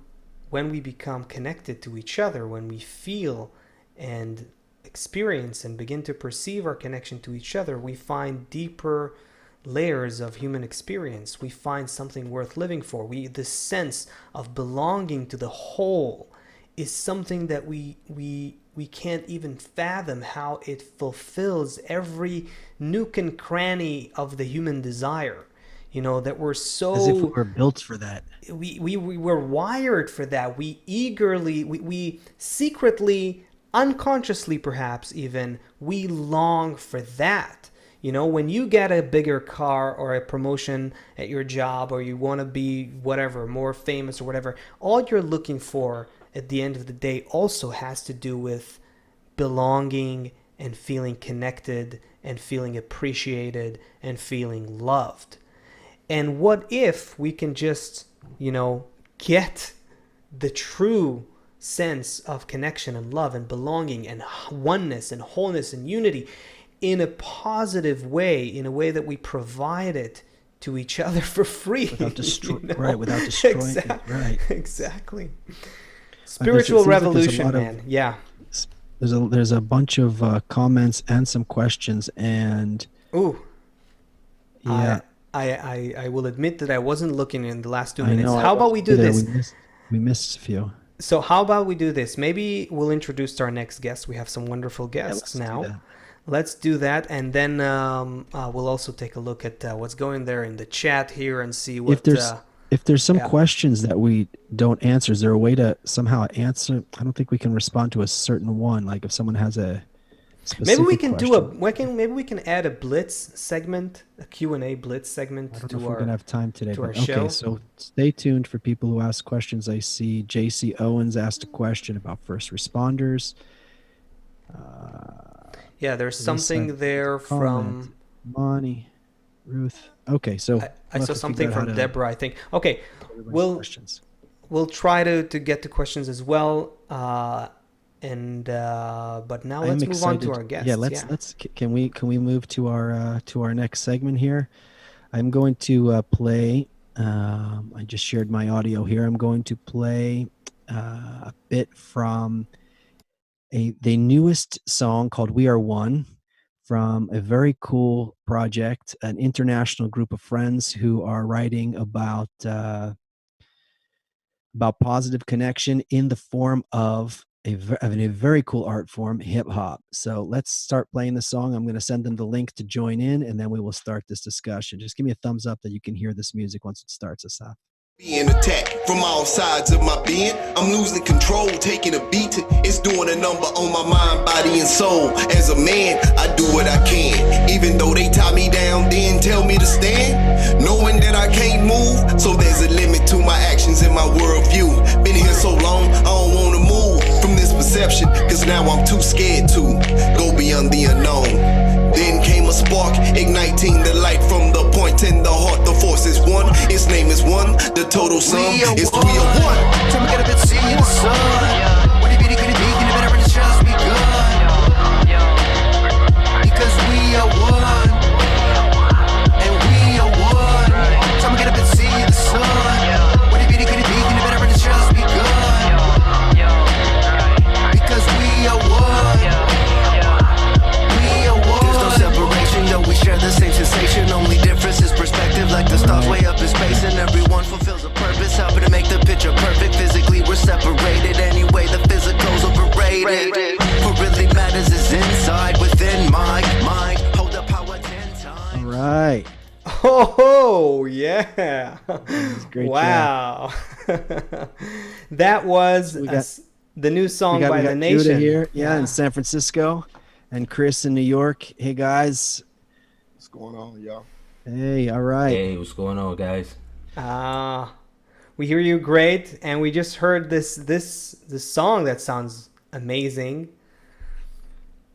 Speaker 3: connected to each other, when we feel and experience and begin to perceive our connection to each other, we find deeper layers of human experience. We find something worth living for. The sense of belonging to the whole is something that we can't even fathom how it fulfills every nook and cranny of the human desire. You know, that we're so...
Speaker 2: As if we were built for that.
Speaker 3: We were wired for that. We eagerly, we secretly, unconsciously perhaps even, we long for that. You know, when you get a bigger car or a promotion at your job, or you want to be whatever, more famous or whatever, all you're looking for at the end of the day also has to do with belonging and feeling connected and feeling appreciated and feeling loved. And what if we can just, you know, get the true sense of connection and love and belonging and oneness and wholeness and unity in a positive way, in a way that we provide it to each other for free.
Speaker 2: Without destroying,
Speaker 3: you know?
Speaker 2: right, without destroying it, right.
Speaker 3: Exactly. Spiritual revolution,
Speaker 2: like
Speaker 3: man. Yeah.
Speaker 2: There's a bunch of comments and some questions, and
Speaker 3: Ooh.
Speaker 2: yeah.
Speaker 3: I will admit that I wasn't looking in the last 2
Speaker 2: I
Speaker 3: minutes.
Speaker 2: know,
Speaker 3: How about we do this?
Speaker 2: We missed a few.
Speaker 3: So how about we do this? Maybe we'll introduce our next guest. We have some wonderful guests
Speaker 2: let's
Speaker 3: now.
Speaker 2: do that.
Speaker 3: Let's do that, and then we'll also take a look at what's going there in the chat here and see what.
Speaker 2: If there's some
Speaker 3: yeah.
Speaker 2: questions that we don't answer, is there a way to somehow answer? I don't think we can respond to a certain one. Like if someone has a specific
Speaker 3: maybe we can
Speaker 2: question.
Speaker 3: maybe we can add a blitz segment, a Q&A blitz segment
Speaker 2: I don't
Speaker 3: to
Speaker 2: know if we're gonna have time today.
Speaker 3: to
Speaker 2: But
Speaker 3: our show.
Speaker 2: okay, so stay tuned for people who ask questions. I see JC Owens asked a question about first responders.
Speaker 3: Yeah, there's something there from.
Speaker 2: Monty, Ruth. Okay, so
Speaker 3: I saw something from Deborah, I think. Okay,
Speaker 2: questions.
Speaker 3: we'll try to get to questions as well. But now let's move on to our guests.
Speaker 2: Yeah, let's can we move to our next segment here? I'm going to play. I just shared my audio here. I'm going to play a bit from the newest song called "We Are One" from a very cool project, an international group of friends who are writing about positive connection in the form of a very cool art form, hip hop. So let's start playing the song. I'm going to send them the link to join in, and then we will start this discussion. Just give me a thumbs up that you can hear this music once it starts, Asaf.
Speaker 5: Being attacked from all sides of my being, I'm losing control, taking a beat. It's doing a number on my mind, body, and soul. As a man, I do what I can, even though they tie me down, then tell me to stand, knowing that I can't move. So there's a limit to my actions and my worldview. Been here so long, I don't want to move from this perception, cause now I'm too scared to go beyond the unknown. Then came a spark, igniting the light from the point in the heart. The force is one, its name is one. The total sum is 3 or 1.
Speaker 1: Time to get up and see the sun. What if it could be? Can it better just begun? Because we are one.
Speaker 3: Oh, yeah.
Speaker 2: It's a great track.
Speaker 3: Wow. That was
Speaker 2: So
Speaker 3: the new song
Speaker 2: we
Speaker 3: by The
Speaker 2: got Judah
Speaker 3: Nation.
Speaker 2: here, yeah, in
Speaker 3: Yeah.
Speaker 2: San Francisco, and Chris in New York. Hey guys.
Speaker 6: What's going on, y'all?
Speaker 2: Hey, all right.
Speaker 7: Hey, what's going on, guys?
Speaker 3: Ah, we hear you great, and we just heard this song that sounds amazing.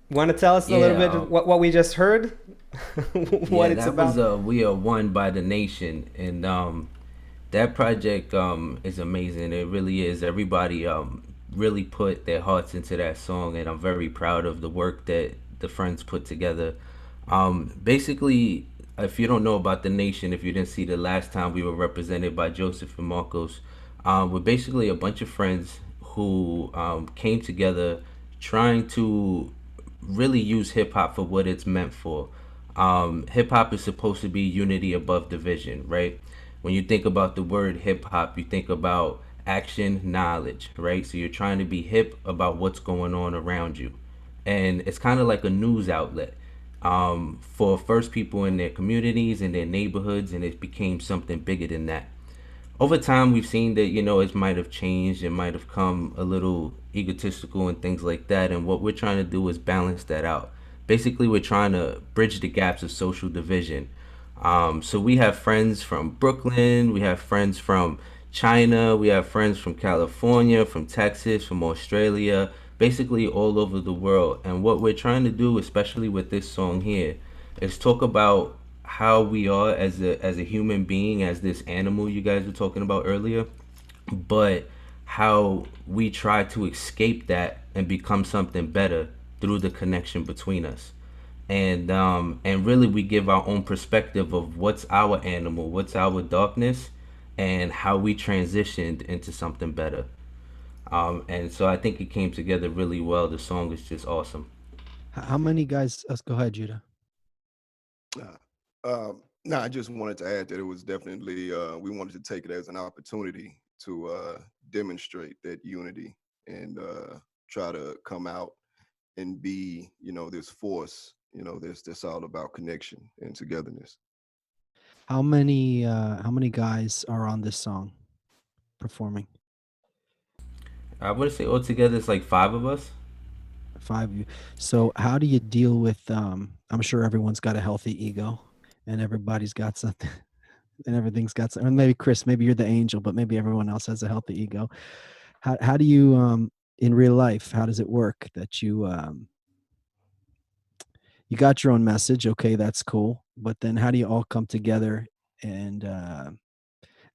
Speaker 3: Want to tell us a little
Speaker 7: Yeah,
Speaker 3: bit of what we just heard? What
Speaker 7: yeah,
Speaker 3: it's
Speaker 7: that was
Speaker 3: about?
Speaker 7: "We Are One" by the Nation, and that project is amazing. It really is. Everybody really put their hearts into that song, and I'm very proud of the work that the friends put together. Basically, if you don't know about the Nation, if you didn't see the last time we were represented by Joseph and Marcos, we're basically a bunch of friends who came together trying to really use hip hop for what it's meant for. Hip hop is supposed to be unity above division, right? When you think about the word hip hop, you think about action, knowledge, right? So you're trying to be hip about what's going on around you. And it's kind of like a news outlet for first people in their communities and their neighborhoods, and it became something bigger than that. Over time, we've seen that, it might have changed, it might have come a little egotistical and things like that, and what we're trying to do is balance that out. Basically, we're trying to bridge the gaps of social division. So we have friends from Brooklyn, we have friends from China, we have friends from California, from Texas, from Australia, basically all over the world. And what we're trying to do, especially with this song here, is talk about how we are as a human being, as this animal you guys were talking about earlier, but how we try to escape that and become something better through the connection between us. And really we give our own perspective of what's our animal, what's our darkness, and how we transitioned into something better. And so I think it came together really well. The song is just awesome.
Speaker 2: How many guys? Go ahead, Judah.
Speaker 6: No, I just wanted to add that it was definitely we wanted to take it as an opportunity to demonstrate that unity and try to come out and be, this force, that's all about connection and togetherness.
Speaker 2: How many guys are on this song performing?
Speaker 7: I would say altogether it's like five of us.
Speaker 2: Five of you. So how do you deal with? I'm sure everyone's got a healthy ego, and everybody's got something, and everything's got something. And maybe Chris, maybe you're the angel, but maybe everyone else has a healthy ego. How do you in real life? How does it work that you got your own message? Okay, that's cool. But then how do you all come together and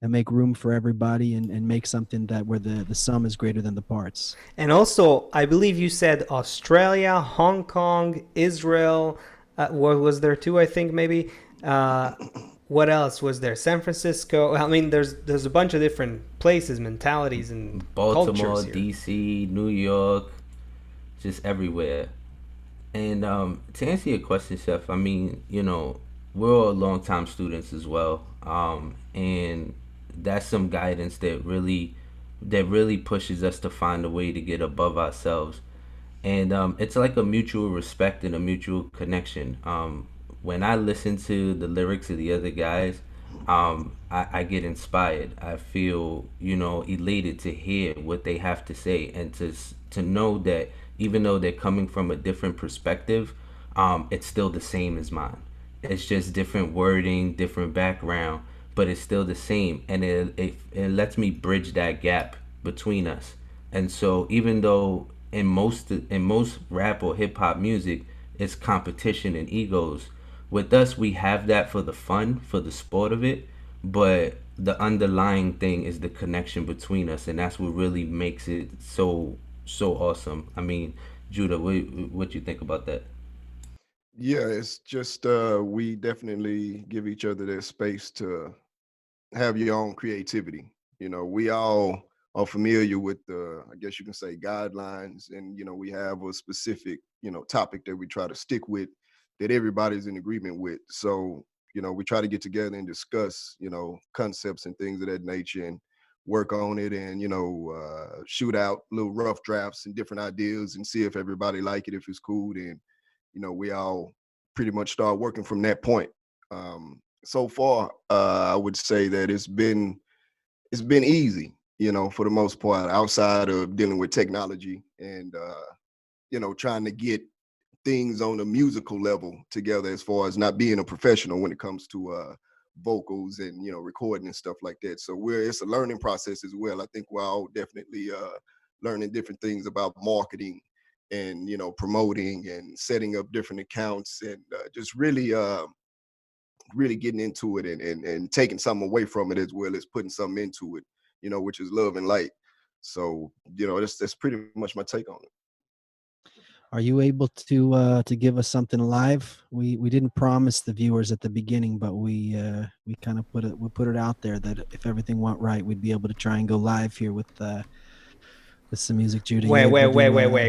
Speaker 2: make room for everybody and make something that where the sum is greater than the parts?
Speaker 3: And also, I believe you said Australia, Hong Kong, Israel. What was there too? I think maybe. What else was there? San Francisco. I mean, there's a bunch of different places, mentalities, and
Speaker 7: Baltimore,
Speaker 3: cultures here.
Speaker 7: DC, New York, just everywhere. And to answer your question, Chef, I mean, we're all longtime students as well, and that's some guidance that really pushes us to find a way to get above ourselves. And it's like a mutual respect and a mutual connection. When I listen to the lyrics of the other guys, I get inspired. I feel, elated to hear what they have to say, and to know that even though they're coming from a different perspective, it's still the same as mine. It's just different wording, different background, but it's still the same, and it lets me bridge that gap between us. And so even though in most rap or hip hop music, it's competition and egos. With us, we have that for the fun, for the sport of it, but the underlying thing is the connection between us, and that's what really makes it so awesome. I mean, Judah, what you think about that?
Speaker 6: Yeah, it's just we definitely give each other that space to have your own creativity. We all are familiar with the, I guess you can say, guidelines, and we have a specific, topic that we try to stick with, that everybody's in agreement with. So, we try to get together and discuss, concepts and things of that nature, and work on it, and shoot out little rough drafts and different ideas, and see if everybody like it. If it's cool, then we all pretty much start working from that point. So far, I would say that it's been easy, for the most part, outside of dealing with technology and trying to get things on a musical level together, as far as not being a professional when it comes to vocals and recording and stuff like that. So it's a learning process as well. I think we're all definitely learning different things about marketing and promoting and setting up different accounts and just really getting into it and taking something away from it as well as putting something into it, which is love and light. So that's pretty much my take on it.
Speaker 2: Are you able to give us something live? We didn't promise the viewers at the beginning, but we kind of put it out there that if everything went right, we'd be able to try and go live here with some music. Judah, you able to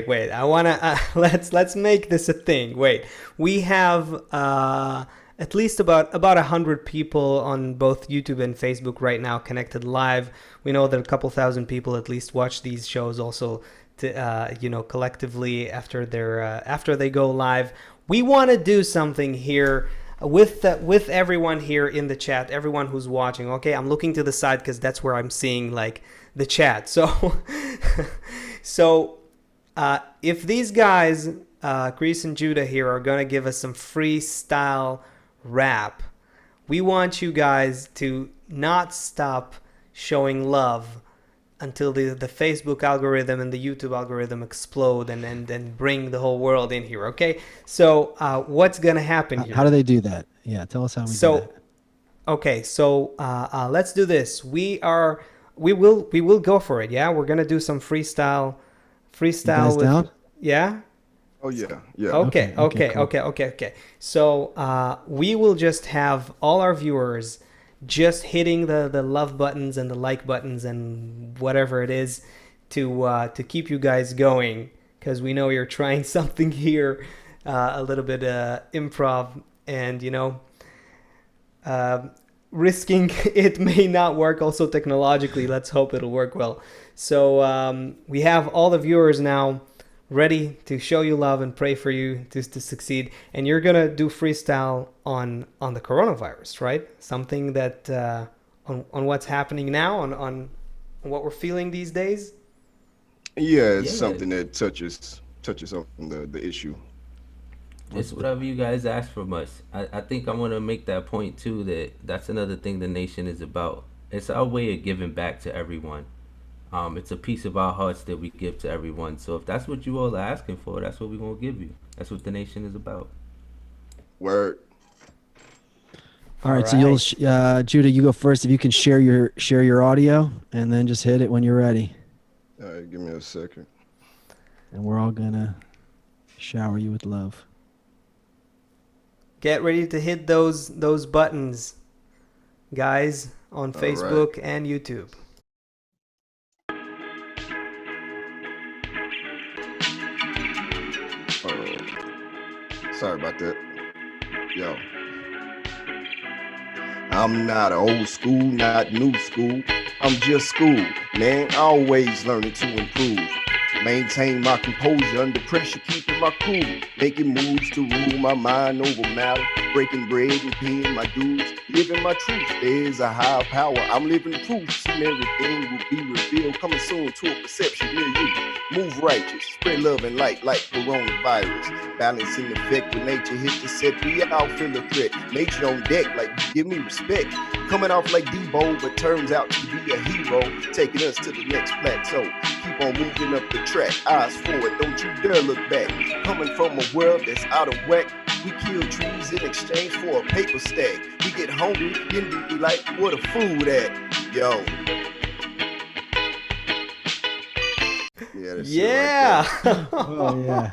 Speaker 3: Wait. I wanna let's make this a thing. Wait, we have at least about 100 people on both YouTube and Facebook right now connected live. We know that a couple thousand people at least watch these shows also, to, collectively after they go live. We want to do something here with everyone here in the chat, everyone who's watching. Okay, I'm looking to the side because that's where I'm seeing like the chat. So, if these guys, Chris and Judah here, are gonna give us some freestyle rap, we want you guys to not stop showing love until the Facebook algorithm and the YouTube algorithm explode and bring the whole world in here. Okay, so what's gonna happen here?
Speaker 2: How do they do that? Yeah, tell us how we do that.
Speaker 3: Okay, so let's do this. We will go for it. Yeah, we're gonna do some freestyle.
Speaker 2: You guys down?
Speaker 3: Yeah.
Speaker 6: Oh yeah.
Speaker 3: Okay. So we will just have all our viewers just hitting the love buttons and the like buttons and whatever it is to keep you guys going, because we know you're trying something here, a little bit improv, and risking it may not work also technologically. Let's hope it'll work well. So we have all the viewers now ready to show you love and pray for you to succeed. And you're gonna do freestyle on the coronavirus, right? Something that on what's happening now, on what we're feeling these days.
Speaker 6: Yeah, it's something that touches on the issue.
Speaker 7: It's whatever you guys ask from us. I think I want to make that point too, that's another thing the nation is about. It's our way of giving back to everyone. It's a piece of our hearts that we give to everyone. So if that's what you all are asking for, that's what we're going to give you. That's what the nation is about.
Speaker 6: Word.
Speaker 2: All right. So you'll Judah, you go first. If you can share your audio, and then just hit it when you're ready.
Speaker 6: All right, give me a second.
Speaker 2: And we're all gonna shower you with love.
Speaker 3: Get ready to hit those buttons, guys, on Facebook and YouTube.
Speaker 6: Sorry about that. Yo. I'm not old school, not new school. I'm just school, man. Always learning to improve. Maintain my composure under pressure, keeping my cool. Making moves to rule my mind over matter. Breaking bread and paying my dues. Living my truth. There's a higher power. I'm living proof. Soon everything will be revealed. Coming soon to a perception near you. Move righteous. Spread love and light like coronavirus. Balancing effect when nature hits the set. We all feel a threat. Nature on deck like give me respect. Coming off like Debo, but turns out to be a hero. Taking us to the next plateau. Keep on moving up the track. Eyes forward. Don't you dare look back. Coming from a world that's out of whack. We kill trees in exchange for a paper stack. We get hungry, then be like, where the food at? Yo. Yeah. That's
Speaker 3: yeah.
Speaker 2: Right. Oh yeah.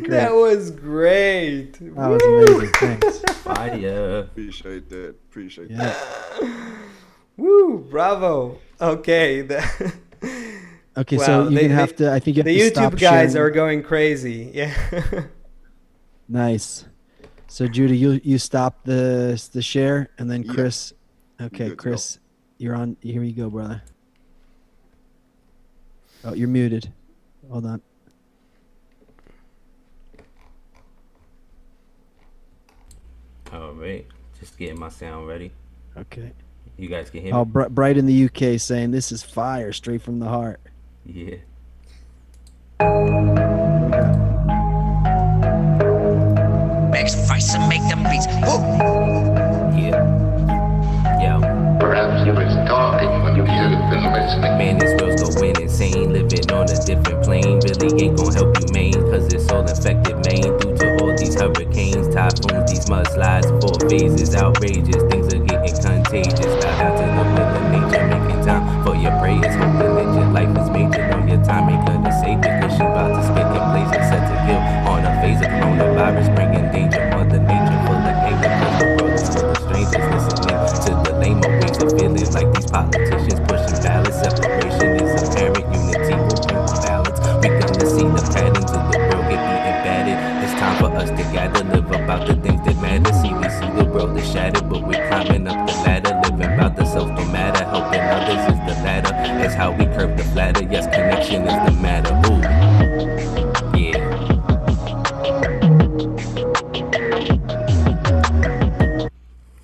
Speaker 3: That was great.
Speaker 2: That was amazing. Thanks.
Speaker 7: Fire.
Speaker 6: Appreciate that.
Speaker 3: Woo! Bravo. Okay.
Speaker 2: Okay,
Speaker 3: wow,
Speaker 2: so you have to. I think you have
Speaker 3: the
Speaker 2: to
Speaker 3: YouTube
Speaker 2: stop
Speaker 3: guys
Speaker 2: sharing.
Speaker 3: are going crazy. Yeah.
Speaker 2: Nice. So Judah, you stop the share, and then Chris. Okay, Chris, you're on. Here you go, brother. Oh, you're muted. Hold on.
Speaker 7: All right. Just getting my sound ready.
Speaker 2: Okay.
Speaker 7: You guys can hear
Speaker 2: Oh,
Speaker 7: me?
Speaker 2: Bright in the UK saying this is fire, straight from the heart.
Speaker 7: Yeah.
Speaker 2: What we got?
Speaker 1: Makes face and make the beats.
Speaker 7: Yeah. Yo.
Speaker 8: Perhaps you was talking when you should have been listening.
Speaker 7: Man, this world's going insane. Living on a different plane really ain't gonna help you, main. Cause it's all infected, main. Due to all these hurricanes, typhoons, these mudslides, four phases, outrageous. Things are getting contagious. Bow down to the will of nature, making time for your prayers. Hoping that your life is major. Know your time ain't gonna save it. Cause she about to spit in place and set to kill. On a phase of coronavirus, bringing danger. Mother nature full of anger. Cause the world is full of strangers listening to the lame ways of feeling like these politicians pushing balance. Separation is apparent, unity will bring the balance. We gonna see the patterns of the world get beaten battered. It's time for us to gather, live about the things that matter. See, we see the world is shattered, but we're climbing up the ladder. Living about the self no matter, helping others is the ladder. That's how we curve the flatter. Yes, connection is the matter. Ooh, yeah.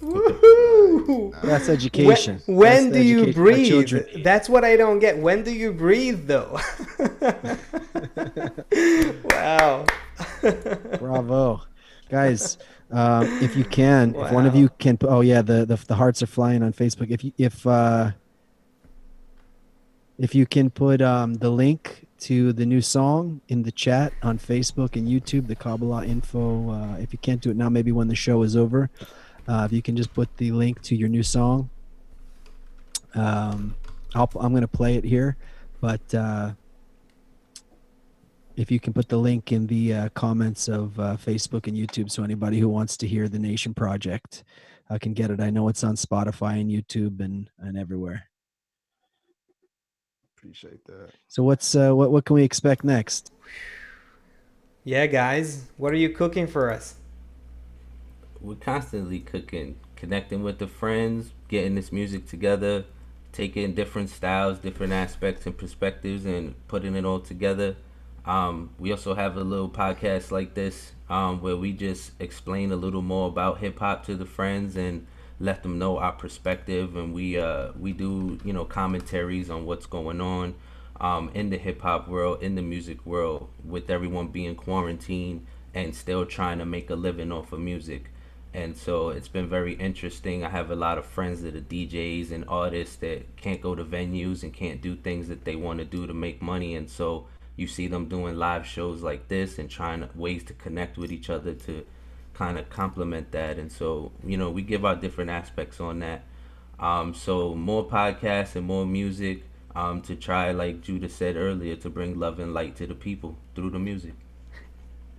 Speaker 3: Woohoo!
Speaker 2: That's education.
Speaker 3: When
Speaker 2: That's
Speaker 3: do you
Speaker 2: education our
Speaker 3: breathe?
Speaker 2: children need.
Speaker 3: That's what I don't get. When do you breathe, though? Wow.
Speaker 2: Bravo, guys. If you can, if one of
Speaker 3: Wow.
Speaker 2: you can, oh yeah, the hearts are flying on Facebook. If you can put the link to the new song in the chat on Facebook and YouTube, the Kabbalahinfo. If you can't do it now, maybe when the show is over, if you can just put the link to your new song. I'm going to play it here, but if you can put the link in the comments of Facebook and YouTube, so anybody who wants to hear the Nation Project can get it. I know it's on Spotify and YouTube and everywhere.
Speaker 6: Appreciate that.
Speaker 2: So what can we expect next?
Speaker 3: Yeah, guys, what are you cooking for us?
Speaker 7: We're constantly cooking, connecting with the friends, getting this music together, taking different styles, different aspects and perspectives, and putting it all together. We also have a little podcast like this where we just explain a little more about hip hop to the friends and let them know our perspective, and we do commentaries on what's going on in the hip hop world, in the music world, with everyone being quarantined and still trying to make a living off of music. And so it's been very interesting. I have a lot of friends that are DJs and artists that can't go to venues and can't do things that they want to do to make money. And so you see them doing live shows like this and trying ways to connect with each other to kind of complement that. And so, we give our different aspects on that. So more podcasts and more music to try, like Judah said earlier, to bring love and light to the people through the music.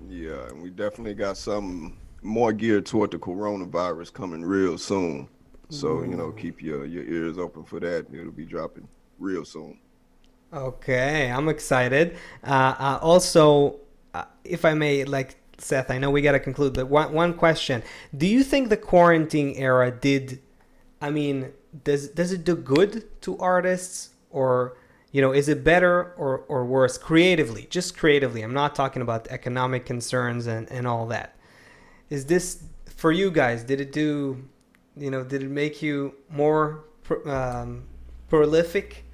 Speaker 6: Yeah, and we definitely got some more geared toward the coronavirus coming real soon. So, keep your ears open for that. It'll be dropping real soon.
Speaker 3: Okay, I'm excited. Also, if I may, like Seth, I know we got to conclude, but one question. Do you think the quarantine era does it do good to artists, or, is it better or worse creatively? Just creatively. I'm not talking about economic concerns and all that. Is this, for you guys, did it make you more prolific?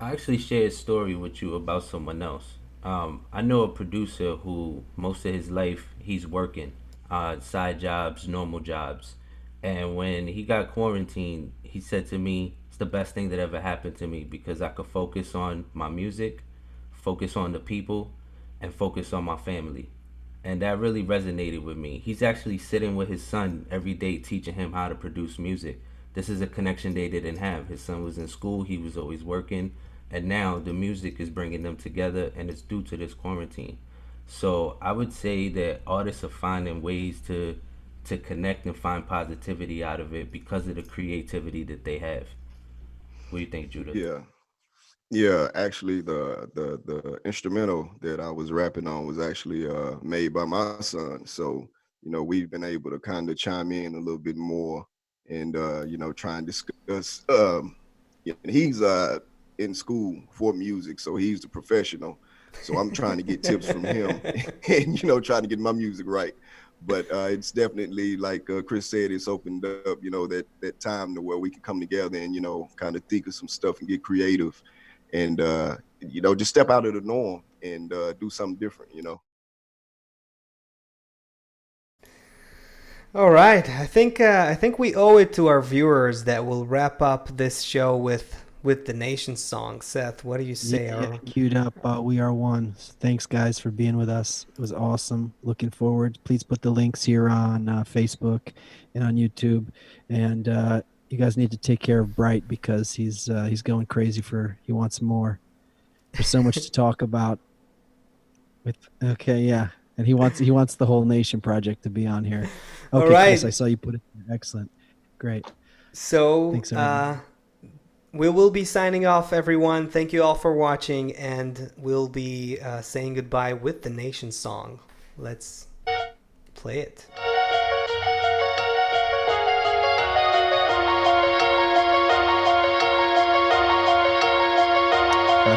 Speaker 7: I actually shared a story with you about someone else. I know a producer who most of his life he's working, side jobs, normal jobs. And when he got quarantined, he said to me, it's the best thing that ever happened to me because I could focus on my music, focus on the people, and focus on my family. And that really resonated with me. He's actually sitting with his son every day teaching him how to produce music. This is a connection they didn't have. His son was in school, he was always working, and now the music is bringing them together, and it's due to this quarantine. So I would say that artists are finding ways to connect and find positivity out of it because of the creativity that they have. What do you think, Judah?
Speaker 6: Yeah. Yeah, actually the instrumental that I was rapping on was actually made by my son. So, we've been able to kind of chime in a little bit more and try and discuss and he's in school for music, so he's the professional. So I'm trying to get tips from him and trying to get my music right. But it's definitely, like Chris said, it's opened up, that time to where we can come together and, kind of think of some stuff and get creative and, just step out of the norm and do something different,
Speaker 3: All right, I think we owe it to our viewers that we'll wrap up this show with the nation song. Seth, what do you say?
Speaker 2: Yeah, queued up. We Are One. Thanks, guys, for being with us. It was awesome. Looking forward. Please put the links here on Facebook and on YouTube. And you guys need to take care of Bright because he's going crazy he wants more. There's so much to talk about. Yeah. And he wants the whole Nation project to be on here. Okay,
Speaker 3: all right.
Speaker 2: Chris, I saw you put it there. Excellent. Great.
Speaker 3: So
Speaker 2: thanks, everyone.
Speaker 3: We will be signing off, everyone. Thank you all for watching, and we'll be saying goodbye with the Nation song. Let's play it.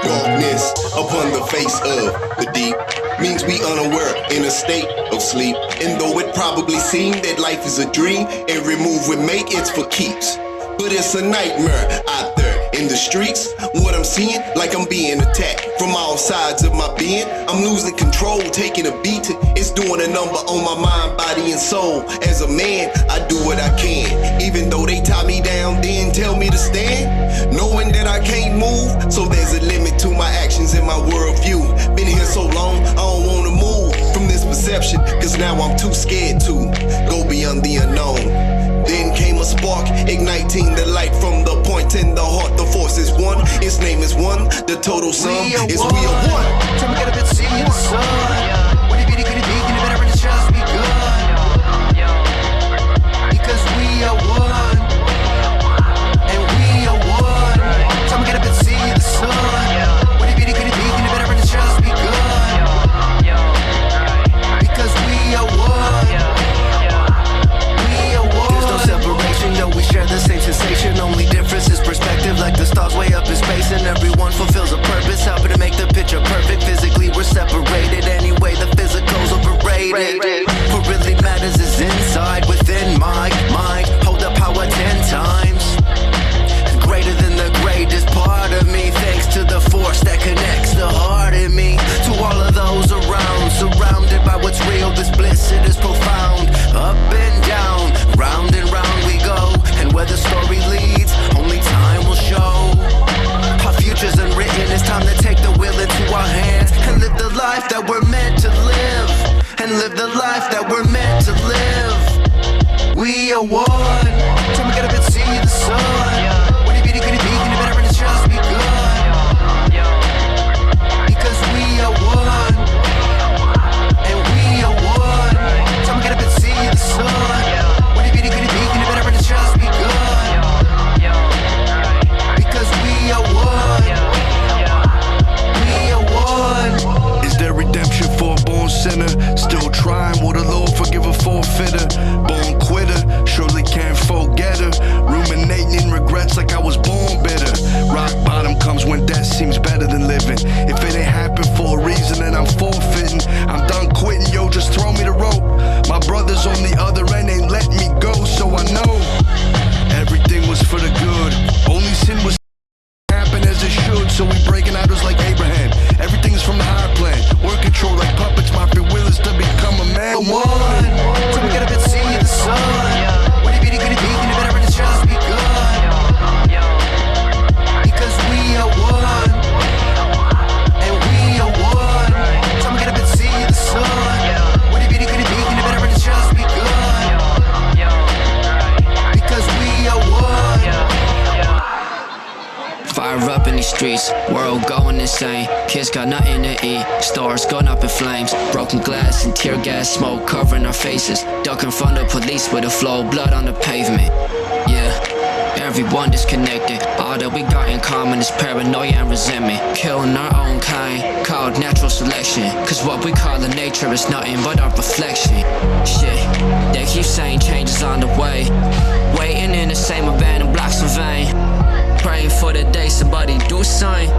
Speaker 5: Darkness upon the face of the deep means we unaware in a state of sleep. And though it probably seemed that life is a dream, every move we make, it's for keeps. But it's a nightmare out there in the streets. What I'm seeing, like I'm being attacked from all sides of my being. I'm losing control, taking a beat. It's doing a number on my mind, body, and soul. As a man, I do what I can. Even though they tie me down, then tell me to stand. Knowing that I can't move, so there's a limit to my actions and my worldview. Been here so long, I don't want to move from this perception, cause now I'm too scared to go beyond the unknown. Then came a spark, igniting the light from the point in the heart. The force is one, its name is one. The total sum is we are one.
Speaker 1: Time to get up and see the sun. What it be, could it be? Can it better and just be good? Because we are one. And we are one. Time to get up and see the sun. What it be, could it be? Can it better and just be good? Because we are one. Separation, yo, we share the same sensation. Only difference is perspective, like the stars way up in space. And everyone fulfills a purpose, helping to make the picture perfect. Physically, we're separated. Anyway, the physical's overrated. What really matters is inside, within my mind. Hold the power 10 times. Greater than the greatest part of me. Thanks to the force that connects the heart in me. To all of those around, surrounded by what's real. This bliss, it is profound. Up and down, round and round we go. And where the story leads, only time will show. Our future's unwritten, it's time to take the will into our hands. And live the life that we're meant to live. And live the life that we're meant to live. We are one. Time to get up and see the sun. What it be, could it be, can it better and just be good? Because we are one. And we are one. Time to get up and see the sun. What it be, could it be, can it better and just be good? Because we are one. We are one.
Speaker 9: Is there redemption for a born sinner? Still trying, will the Lord forgive a forfeiter? Born quitter, surely can't forget her. Ruminating in regrets like I was born bitter. Rock bottom comes when death seems better than living. If it ain't happened for a reason, then I'm forfeiting. I'm done quitting, yo, just throw me the rope. My brothers on the other end ain't let me go, so I know everything was for the good. Only sin was happen as it should, so we breaking idols like Abraham. Everything's from the higher plan. We're controlled like puppets, my free will is to become a man.
Speaker 1: One, till we get up and see the sun. What it be, could it be, can it better and just be good? Because we are one. And we are one. Till we get up and see the sun. What it be, could it be, can it better and just be good? Because we are one. Fire up in these streets, world going insane. Kids got nothing to eat, stars going up in flames. Broken glass and tear gas smoke covering our faces. Ducking from the police with a flow of blood on the pavement. Yeah, everyone disconnected. All that we got in common is paranoia and resentment. Killing our own kind, called natural selection. Cause what we call the nature is nothing but our reflection. Shit, they keep saying changes on the way. Waiting in the same abandoned blocks in vain. Praying for the day somebody do something,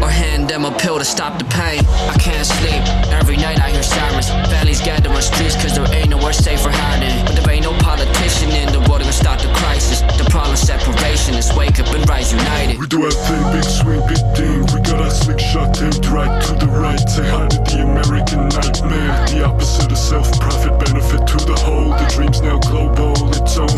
Speaker 1: or hand them a pill to stop the pain. I can't sleep, every night I hear sirens. Families gather on streets cause there ain't we're safer hiding. But there ain't no politician in the world gonna stop the crisis. The problem separation is wake up and rise united.
Speaker 10: We do our thing, big swing, big ding. We got our slick shot taped right to the right. Say hi to the American nightmare. The opposite of self-profit, benefit to the whole. The dream's now global, its own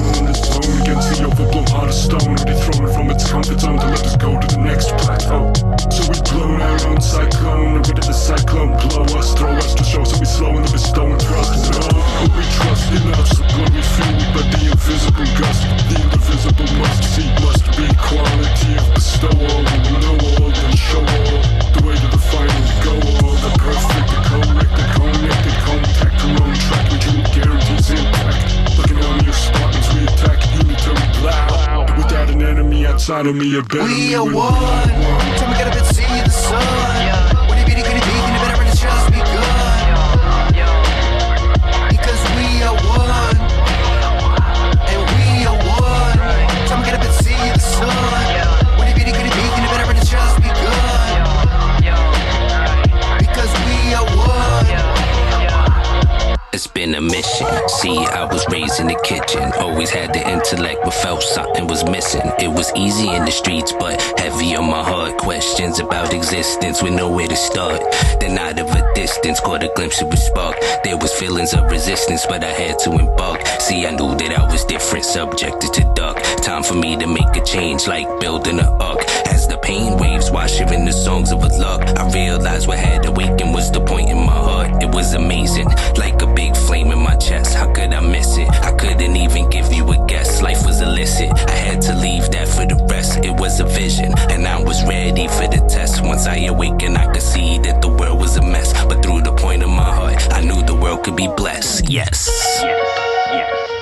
Speaker 10: against the overblown heart of stone. Dethroned from its comfort zone to let us go to the next plateau. So we blown our own cyclone, and we did the cyclone blow us, throw us to show. So we slow in the bestowing thrust. No, who we trust enough, so when we feel but the invisible gust, the indivisible must see, must be quality of bestowal. We know all, then show all, the way to the final go all, the perfect, the correct, the connected, contact, our own track, which will guarantees impact. Looking on your Spartans, we attack unitary plow. Without an enemy outside of me, a better
Speaker 1: We are one. Time we get up and see the sun. What it be, could it be? Can it better and just be good? Because we are one. And we are one. Time we get up and see the sun. What it be, could it be? Can it better and just be good? Because we are one.
Speaker 11: It's been a mission. See, I was raised in the kitchen. Always had the intellect, but felt something was missing. It was easy in the streets, but heavy on my heart. Questions about existence with nowhere to start. Then out of a distance, caught a glimpse of a spark. There was feelings of resistance, but I had to embark. See, I knew that I was different, subjected to dark. Time for me to make a change, like building an ark. As the pain waves wash in the songs of a luck, I realized what had awakened was the point in my heart. It was amazing, like a big flame in my chest. How could I miss it? I couldn't even give you a guess. Life was illicit. I had to leave that for the rest. It was a vision, and I was ready for the test. Once I awakened, I could see that the world was a mess. But through the point of my heart, I knew the world could be blessed. Yes.
Speaker 1: Yes.